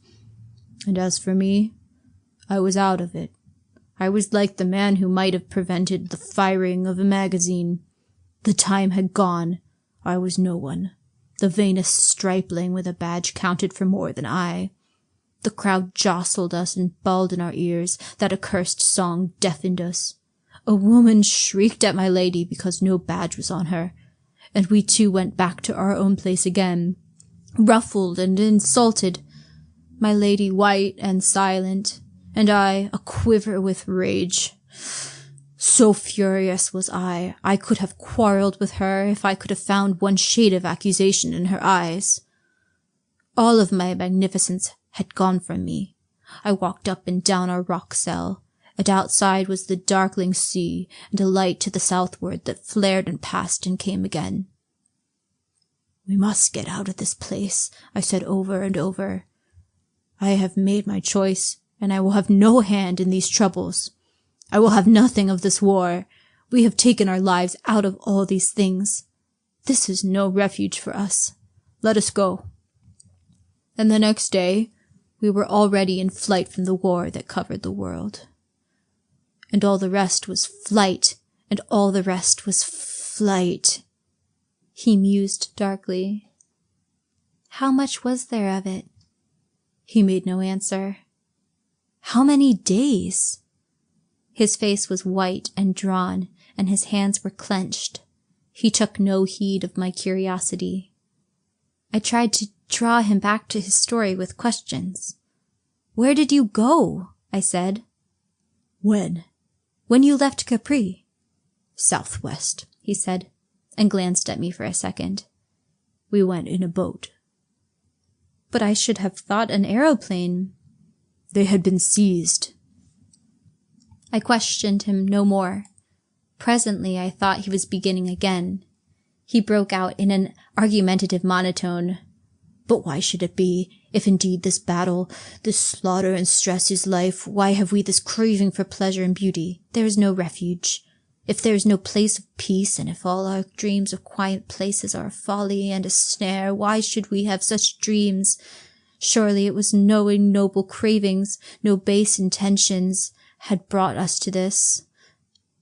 Speaker 2: And as for me, I was out of it. I was like the man who might have prevented the firing of a magazine. The time had gone. I was no one. The vainest stripling with a badge counted for more than I. The crowd jostled us and bawled in our ears. That accursed song deafened us. A woman shrieked at my lady because no badge was on her, and we too went back to our own place again, ruffled and insulted, my lady white and silent, and I a quiver with rage. So furious was I could have quarrelled with her if I could have found one shade of accusation in her eyes. All of my magnificence had gone from me. I walked up and down our rock cell, and outside was the darkling sea, and a light to the southward that flared and passed and came again. "We must get out of this place," I said over and over. "I have made my choice, and I will have no hand in these troubles. I will have nothing of this war. We have taken our lives out of all these things. This is no refuge for us. Let us go." And the next day, we were already in flight from the war that covered the world. And all the rest was flight, and all the rest was flight. He mused darkly. How much was there of it? He made no answer. How many days? His face was white and drawn, and his hands were clenched. He took no heed of my curiosity. I tried to draw him back to his story with questions. Where did you go? I said. When? When you left Capri. Southwest, he said, and glanced at me for a second. We went in a boat. But I should have thought an aeroplane. They had been seized. I questioned him no more. Presently I thought he was beginning again. He broke out in an argumentative monotone. But why should it be? If indeed this battle, this slaughter and stress is life, why have we this craving for pleasure and beauty? There is no refuge. If there is no place of peace, and if all our dreams of quiet places are a folly and a snare, why should we have such dreams? Surely it was no ignoble cravings, no base intentions had brought us to this.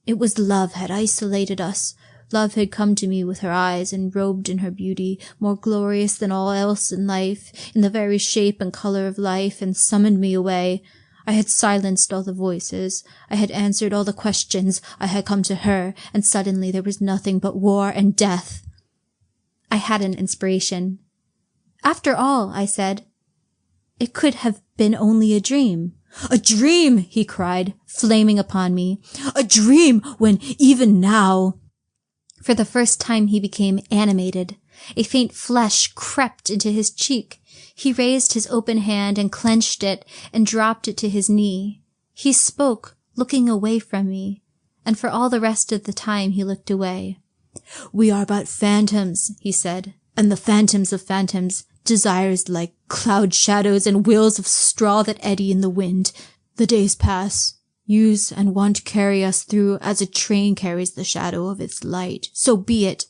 Speaker 2: It was love had isolated us. Love had come to me with her eyes, and robed in her beauty, more glorious than all else in life, in the very shape and color of life, and summoned me away. I had silenced all the voices. I had answered all the questions. I had come to her, and suddenly there was nothing but war and death. I had an inspiration. After all, I said, it could have been only a dream. A dream, he cried, flaming upon me. A dream, when even now... For the first time he became animated. A faint flush crept into his cheek. He raised his open hand and clenched it and dropped it to his knee. He spoke, looking away from me, and for all the rest of the time he looked away. "We are but phantoms," he said, "and the phantoms of phantoms, desires like cloud shadows and wheels of straw that eddy in the wind. The days pass. Use and wont carry us through as a train carries the shadow of its light. So be it.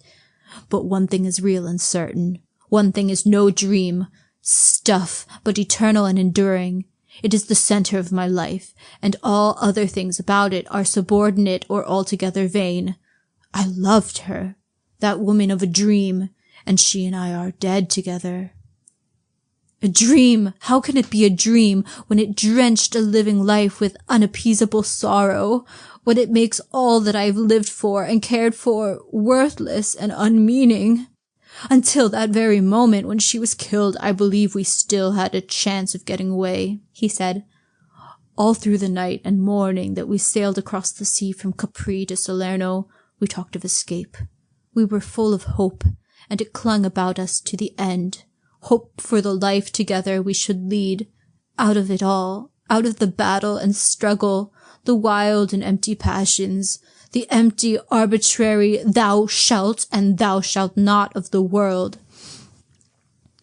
Speaker 2: But one thing is real and certain. One thing is no dream. Stuff, but eternal and enduring. It is the center of my life, and all other things about it are subordinate or altogether vain. I loved her, that woman of a dream, and she and I are dead together. A dream! How can it be a dream when it drenched a living life with unappeasable sorrow, when it makes all that I've lived for and cared for worthless and unmeaning? Until that very moment when she was killed, I believe we still had a chance of getting away, he said. All through the night and morning that we sailed across the sea from Capri to Salerno, we talked of escape. We were full of hope, and it clung about us to the end. Hope for the life together we should lead, out of it all, out of the battle and struggle, the wild and empty passions, the empty, arbitrary thou shalt and thou shalt not of the world.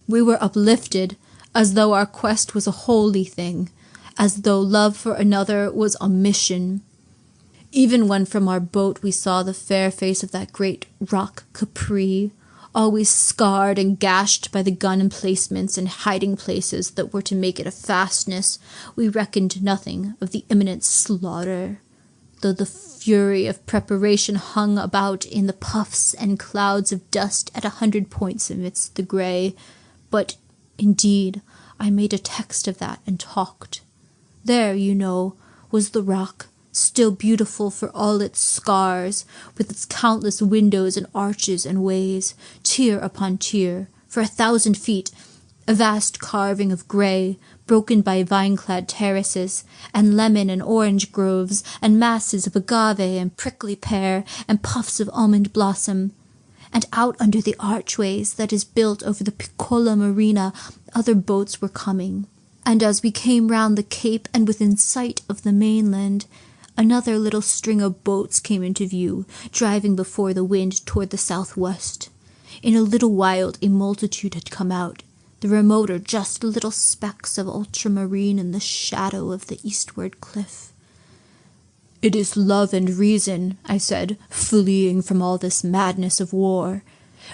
Speaker 2: We were uplifted, as though our quest was a holy thing, as though love for another was a mission. Even when from our boat we saw the fair face of that great rock Capri, always scarred and gashed by the gun emplacements and hiding places that were to make it a fastness, we reckoned nothing of the imminent slaughter, though the fury of preparation hung about in the puffs and clouds of dust at 100 points amidst the grey. But, indeed, I made a text of that and talked. There, you know, was the rock, still beautiful for all its scars, with its countless windows and arches and ways, tier upon tier, for 1,000 feet, a vast carving of grey, broken by vine-clad terraces, and lemon and orange groves, and masses of agave and prickly pear, and puffs of almond blossom. And out under the archways that is built over the Piccola Marina, other boats were coming. And as we came round the cape and within sight of the mainland, another little string of boats came into view, driving before the wind toward the southwest. In a little while a multitude had come out, the remoter just little specks of ultramarine in the shadow of the eastward cliff. "It is love and reason," I said, fleeing from all this madness of war.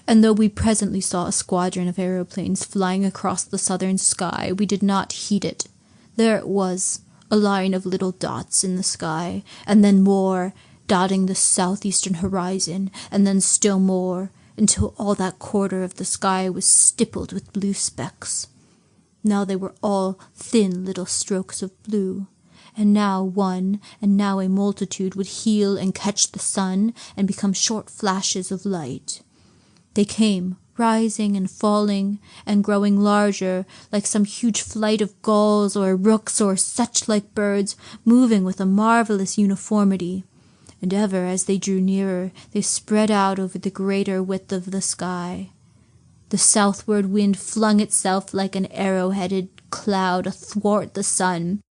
Speaker 2: And though we presently saw a squadron of aeroplanes flying across the southern sky, we did not heed it. There it was, a line of little dots in the sky, and then more, dotting the southeastern horizon, and then still more, until all that quarter of the sky was stippled with blue specks. Now they were all thin little strokes of blue, and now one, and now a multitude would heel and catch the sun, and become short flashes of light. They came, rising and falling, and growing larger, like some huge flight of gulls or rooks or such-like birds, moving with a marvellous uniformity. And ever as they drew nearer, they spread out over the greater width of the sky. The southward wind flung itself like an arrow-headed cloud athwart the sun,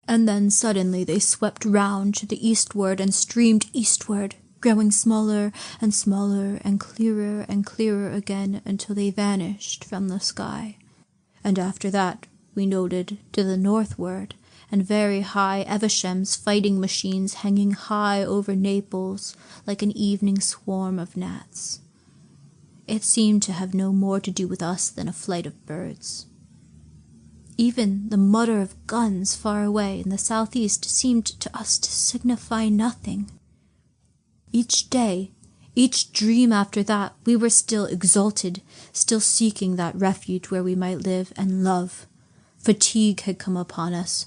Speaker 2: and then suddenly they swept round to the eastward and streamed eastward, growing smaller and smaller and clearer again until they vanished from the sky. and after that we noted to the northward, and very high Evesham's fighting machines hanging high over Naples like an evening swarm of gnats. It seemed to have no more to do with us than a flight of birds. Even the mutter of guns far away in the southeast seemed to us to signify nothing. Each day, each dream after that, we were still exalted, still seeking that refuge where we might live and love. Fatigue had come upon us,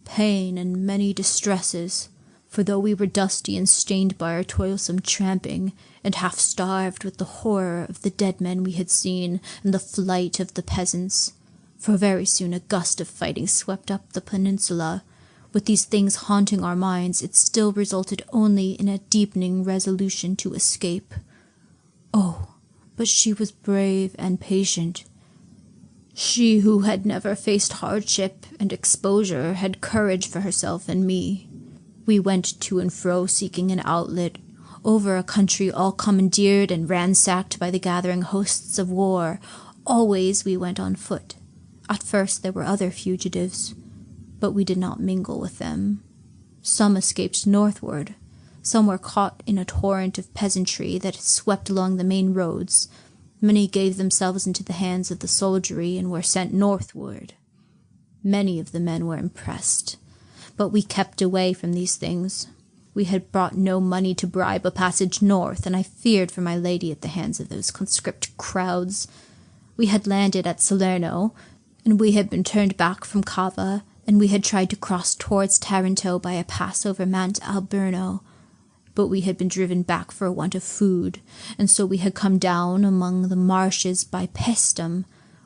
Speaker 2: pain and many distresses, for though we were dusty and stained by our toilsome tramping, and half-starved with the horror of the dead men we had seen and the flight of the peasants, for very soon a gust of fighting swept up the peninsula. With these things haunting our minds, it still resulted only in a deepening resolution to escape. Oh, but she was brave and patient. She who had never faced hardship and exposure had courage for herself and me. We went to and fro seeking an outlet, over a country all commandeered and ransacked by the gathering hosts of war. Always we went on foot. At first there were other fugitives, but we did not mingle with them. Some escaped northward. Some were caught in a torrent of peasantry that swept along the main roads. Many gave themselves into the hands of the soldiery and were sent northward. Many of the men were impressed, but we kept away from these things. We had brought no money to bribe a passage north, and I feared for my lady at the hands of those conscript crowds. We had landed at Salerno, and we had been turned back from Cava, and we had tried to cross towards Taranto by a pass over Mount Alburno, but we had been driven back for want of food, and so we had come down among the marshes by Paestum,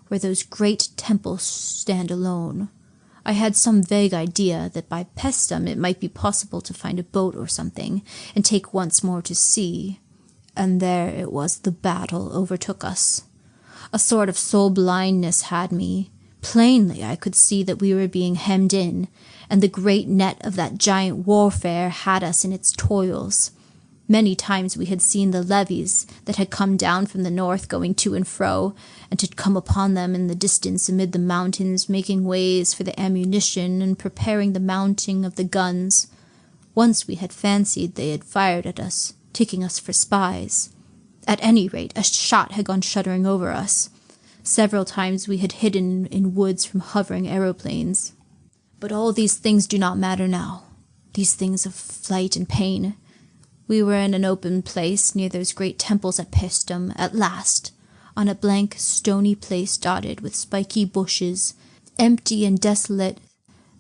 Speaker 2: where those great temples stand alone. I had some vague idea that by Paestum it might be possible to find a boat or something, and take once more to sea, and there it was the battle overtook us. A sort of soul-blindness had me. Plainly I could see that we were being hemmed in, and the great net of that giant warfare had us in its toils. Many times we had seen the levies that had come down from the north going to and fro, and had come upon them in the distance amid the mountains, making ways for the ammunition and preparing the mounting of the guns. Once we had fancied they had fired at us, taking us for spies. At any rate, a shot had gone shuddering over us. Several times we had hidden in woods from hovering aeroplanes. But all these things do not matter now, these things of flight and pain. We were in an open place near those great temples at Paestum, at last, on a blank, stony place dotted with spiky bushes, empty and desolate,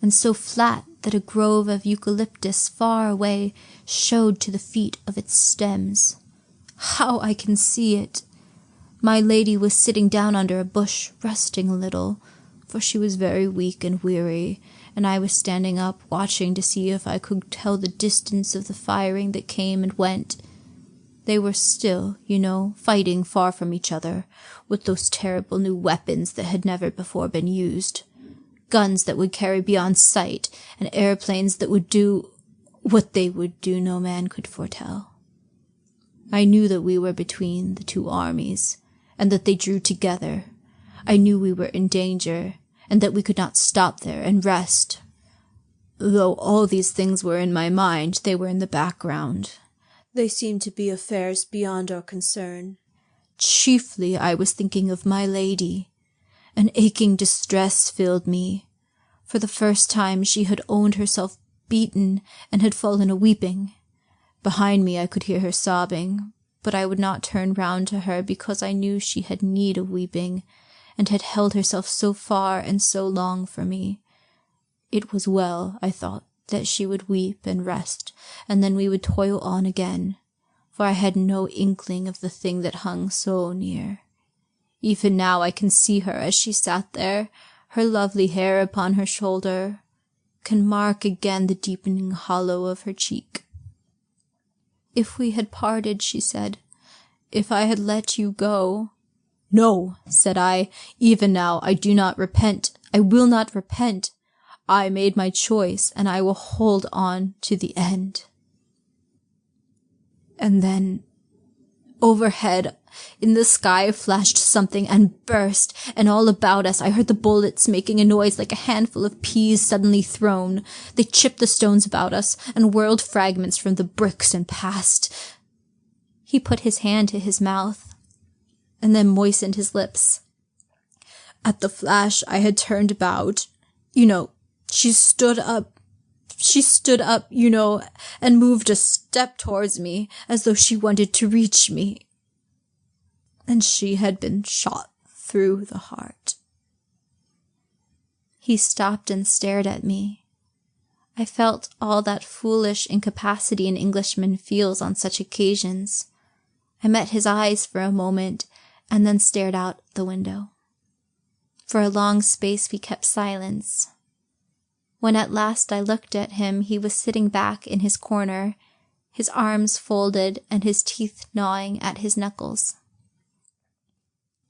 Speaker 2: and so flat that a grove of eucalyptus far away showed to the feet of its stems. How I can see it! My lady was sitting down under a bush, resting a little, for she was very weak and weary, and I was standing up, watching to see if I could tell the distance of the firing that came and went. They were still, fighting far from each other, with those terrible new weapons that had never before been used. Guns that would carry beyond sight, and airplanes that would do what they would do no man could foretell. I knew that we were between the two armies, and that they drew together. I knew we were in danger, and that we could not stop there and rest. Though all these things were in my mind, they were in the background. They seemed to be affairs beyond our concern. Chiefly I was thinking of my lady. An aching distress filled me. For the first time she had owned herself beaten and had fallen a-weeping. Behind me I could hear her sobbing, but I would not turn round to her because I knew she had need of weeping, and had held herself so far and so long for me. It was well, I thought, that she would weep and rest, and then we would toil on again, for I had no inkling of the thing that hung so near. Even now I can see her as she sat there, her lovely hair upon her shoulder, can mark again the deepening hollow of her cheek. "If we had parted," she said, "if I had let you go—" "No," said I, "even now I do not repent. I will not repent. I made my choice, and I will hold on to the end." And then
Speaker 1: Overhead, in the sky, flashed something and burst, and all about us I heard the bullets making a noise like a handful of peas suddenly thrown. They chipped the stones about us and whirled fragments from the bricks and passed. He put his hand to his mouth and then moistened his lips. At the flash, I had turned about. She stood up, and moved a step towards me, as though she wanted to reach me. And she had been shot through the heart. He stopped and stared at me. I felt all that foolish incapacity an Englishman feels on such occasions. I met his eyes for a moment, and then stared out the window. For a long space we kept silence. When at last I looked at him, he was sitting back in his corner, his arms folded and his teeth gnawing at his knuckles.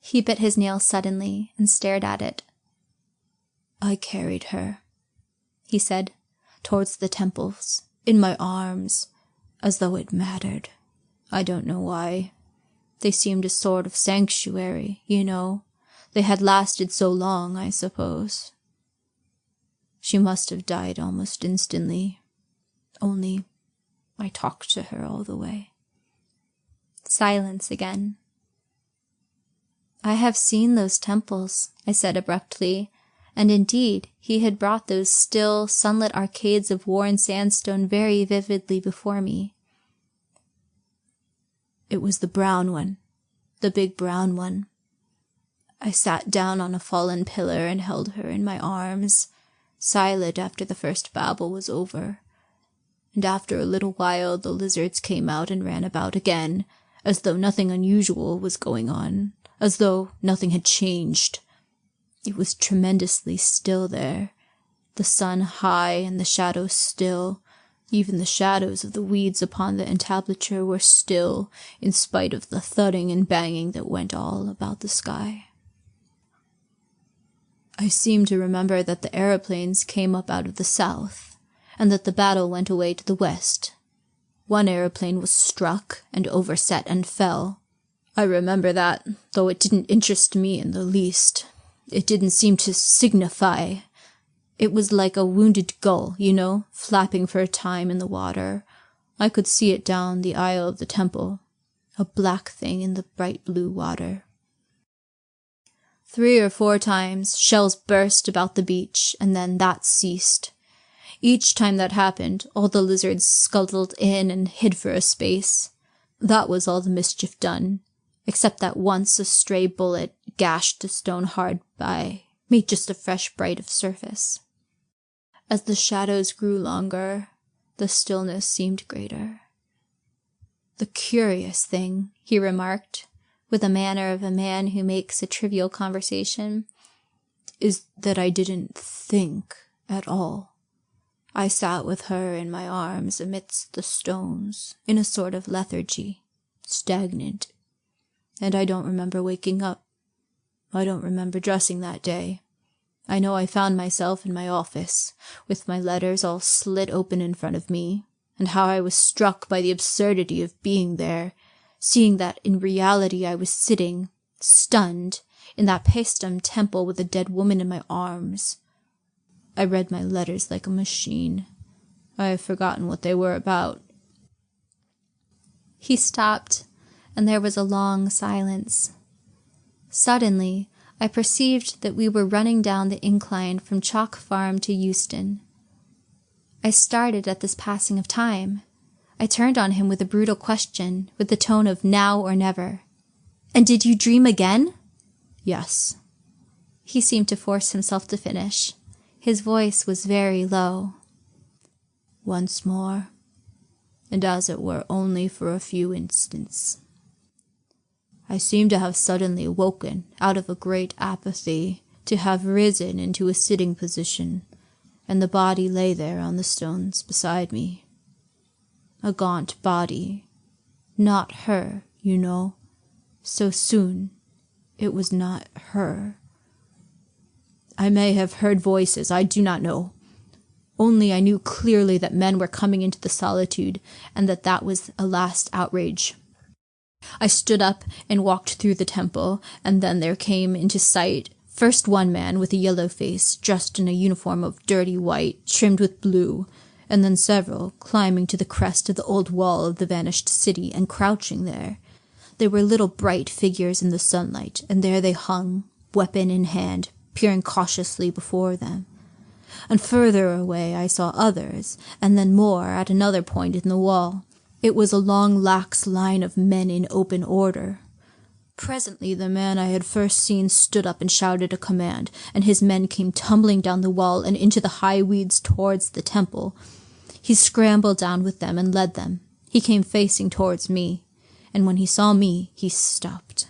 Speaker 1: He bit his nail suddenly and stared at it. I carried her, he said, towards the temples, in my arms, as though it mattered. I don't know why. They seemed a sort of sanctuary, They had lasted so long, I suppose. She must have died almost instantly. Only, I talked to her all the way. Silence again. I have seen those temples, I said abruptly, and indeed he had brought those still, sunlit arcades of worn sandstone very vividly before me. It was the brown one, the big brown one. I sat down on a fallen pillar and held her in my arms, silent after the first babble was over. And after a little while the lizards came out and ran about again, as though nothing unusual was going on, as though nothing had changed. It was tremendously still there, the sun high and the shadows still. Even the shadows of the weeds upon the entablature were still, in spite of the thudding and banging that went all about the sky. I seem to remember that the aeroplanes came up out of the south, and that the battle went away to the west. One aeroplane was struck and overset and fell. I remember that, though it didn't interest me in the least. It didn't seem to signify. It was like a wounded gull, flapping for a time in the water. I could see it down the aisle of the temple, a black thing in the bright blue water. 3 or 4 times, shells burst about the beach, and then that ceased. Each time that happened, all the lizards scuttled in and hid for a space. That was all the mischief done, except that once a stray bullet gashed the stone hard by, made just a fresh bright of surface. As the shadows grew longer, the stillness seemed greater. The curious thing, he remarked, with the manner of a man who makes a trivial conversation, is that I didn't think at all. I sat with her in my arms amidst the stones, in a sort of lethargy, stagnant, and I don't remember waking up. I don't remember dressing that day. I know I found myself in my office, with my letters all slit open in front of me, and how I was struck by the absurdity of being there, seeing that in reality I was sitting, stunned, in that Paestum temple with a dead woman in my arms. I read my letters like a machine. I have forgotten what they were about. He stopped, and there was a long silence. Suddenly, I perceived that we were running down the incline from Chalk Farm to Euston. I started at this passing of time. I turned on him with a brutal question, with the tone of now or never. "And did you dream again?" "Yes." He seemed to force himself to finish. His voice was very low. "Once more, and as it were only for a few instants. I seem to have suddenly woken out of a great apathy, to have risen into a sitting position, and the body lay there on the stones beside me. A gaunt body. Not her, So soon. It was not her. I may have heard voices, I do not know. Only I knew clearly that men were coming into the solitude, and that was a last outrage. I stood up and walked through the temple, and then there came into sight first one man with a yellow face, dressed in a uniform of dirty white, trimmed with blue, and then several, climbing to the crest of the old wall of the vanished city and crouching there. They were little bright figures in the sunlight, and there they hung, weapon in hand, peering cautiously before them. And further away I saw others, and then more at another point in the wall. It was a long lax line of men in open order. Presently the man I had first seen stood up and shouted a command, and his men came tumbling down the wall and into the high weeds towards the temple. He scrambled down with them and led them. He came facing towards me, and when he saw me, he stopped.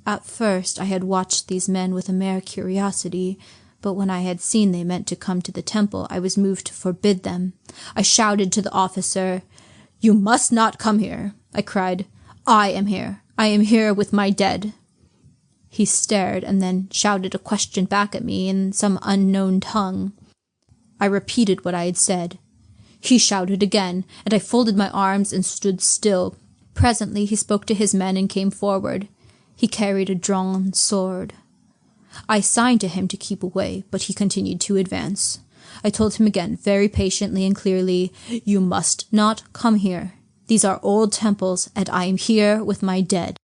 Speaker 1: At first I had watched these men with a mere curiosity, but when I had seen they meant to come to the temple, I was moved to forbid them. I shouted to the officer, "You must not come here," I cried. "I am here. I am here with my dead." He stared and then shouted a question back at me in some unknown tongue. I repeated what I had said. He shouted again, and I folded my arms and stood still. Presently he spoke to his men and came forward. He carried a drawn sword. I signed to him to keep away, but he continued to advance. I told him again, very patiently and clearly, "You must not come here. These are old temples, and I am here with my dead."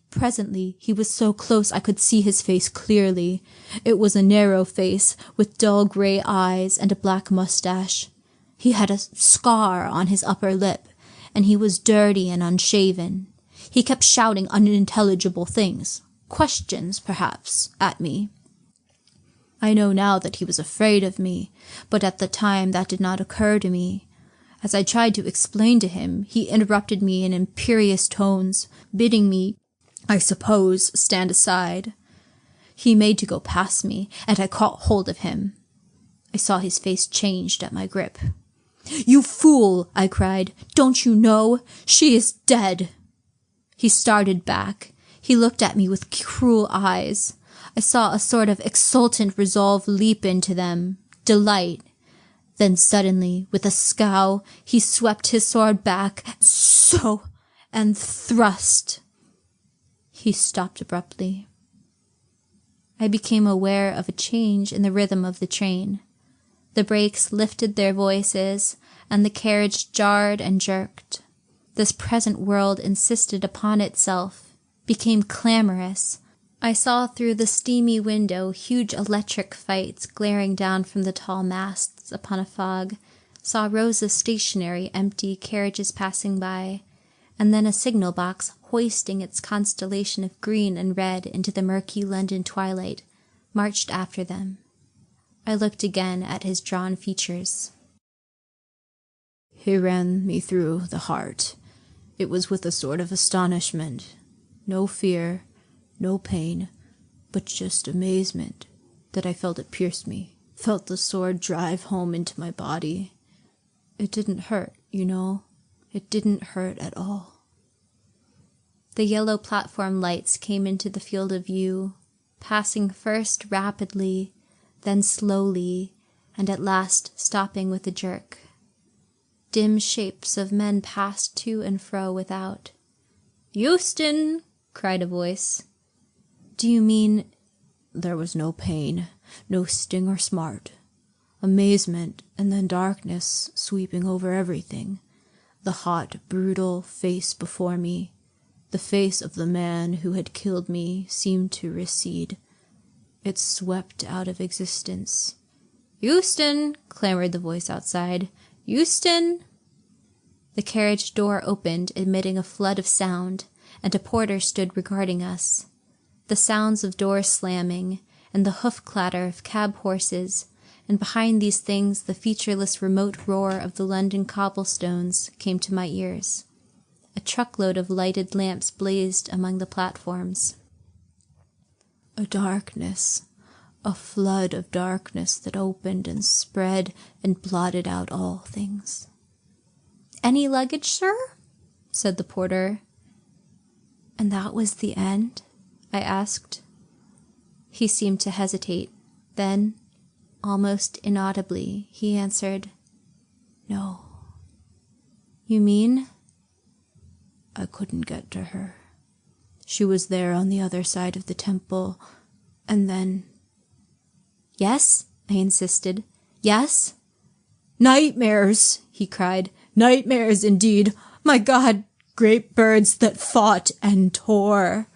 Speaker 1: Presently he was so close I could see his face clearly. It was a narrow face, with dull grey eyes and a black mustache. He had a scar on his upper lip, and he was dirty and unshaven. He kept shouting unintelligible things, questions, perhaps, at me. I know now that he was afraid of me, but at the time that did not occur to me. As I tried to explain to him, he interrupted me in imperious tones, bidding me, I suppose, stand aside. He made to go past me, and I caught hold of him. I saw his face changed at my grip. "You fool!" I cried. "Don't you know? She is dead!" He started back. He looked at me with cruel eyes. I saw a sort of exultant resolve leap into them, delight. Then suddenly, with a scowl, he swept his sword back, so, and thrust. He stopped abruptly. I became aware of a change in the rhythm of the train. The brakes lifted their voices, and the carriage jarred and jerked. This present world insisted upon itself, became clamorous. I saw through the steamy window huge electric fights glaring down from the tall masts upon a fog, saw rows of stationary, empty carriages passing by, and then a signal box hoisting its constellation of green and red into the murky London twilight, marched after them. I looked again at his drawn features. He ran me through the heart. It was with a sort of astonishment, no fear, no pain, but just amazement, that I felt it pierce me, felt the sword drive home into my body. It didn't hurt, you know. It didn't hurt at all. The yellow platform lights came into the field of view, passing first rapidly, then slowly, and at last stopping with a jerk. Dim shapes of men passed to and fro without. "Euston!" cried a voice. "Do you mean—" There was no pain, no sting or smart. Amazement, and then darkness sweeping over everything. The hot, brutal face before me, the face of the man who had killed me, seemed to recede. It swept out of existence. "Euston!" clamored the voice outside. "Euston!" The carriage door opened, emitting a flood of sound, and a porter stood regarding us. The sounds of doors slamming, and the hoof clatter of cab horses, and behind these things the featureless remote roar of the London cobblestones, came to my ears. A truckload of lighted lamps blazed among the platforms. A darkness, a flood of darkness that opened and spread and blotted out all things. "Any luggage, sir?" said the porter. "And that was the end?" I asked. He seemed to hesitate. Then, almost inaudibly, he answered, "No." "You mean?"
Speaker 2: I couldn't get to her. She was there on the other side of the temple, and then...
Speaker 1: Yes? I insisted. Yes?
Speaker 2: Nightmares, he cried. Nightmares indeed. My God, great birds that fought and tore.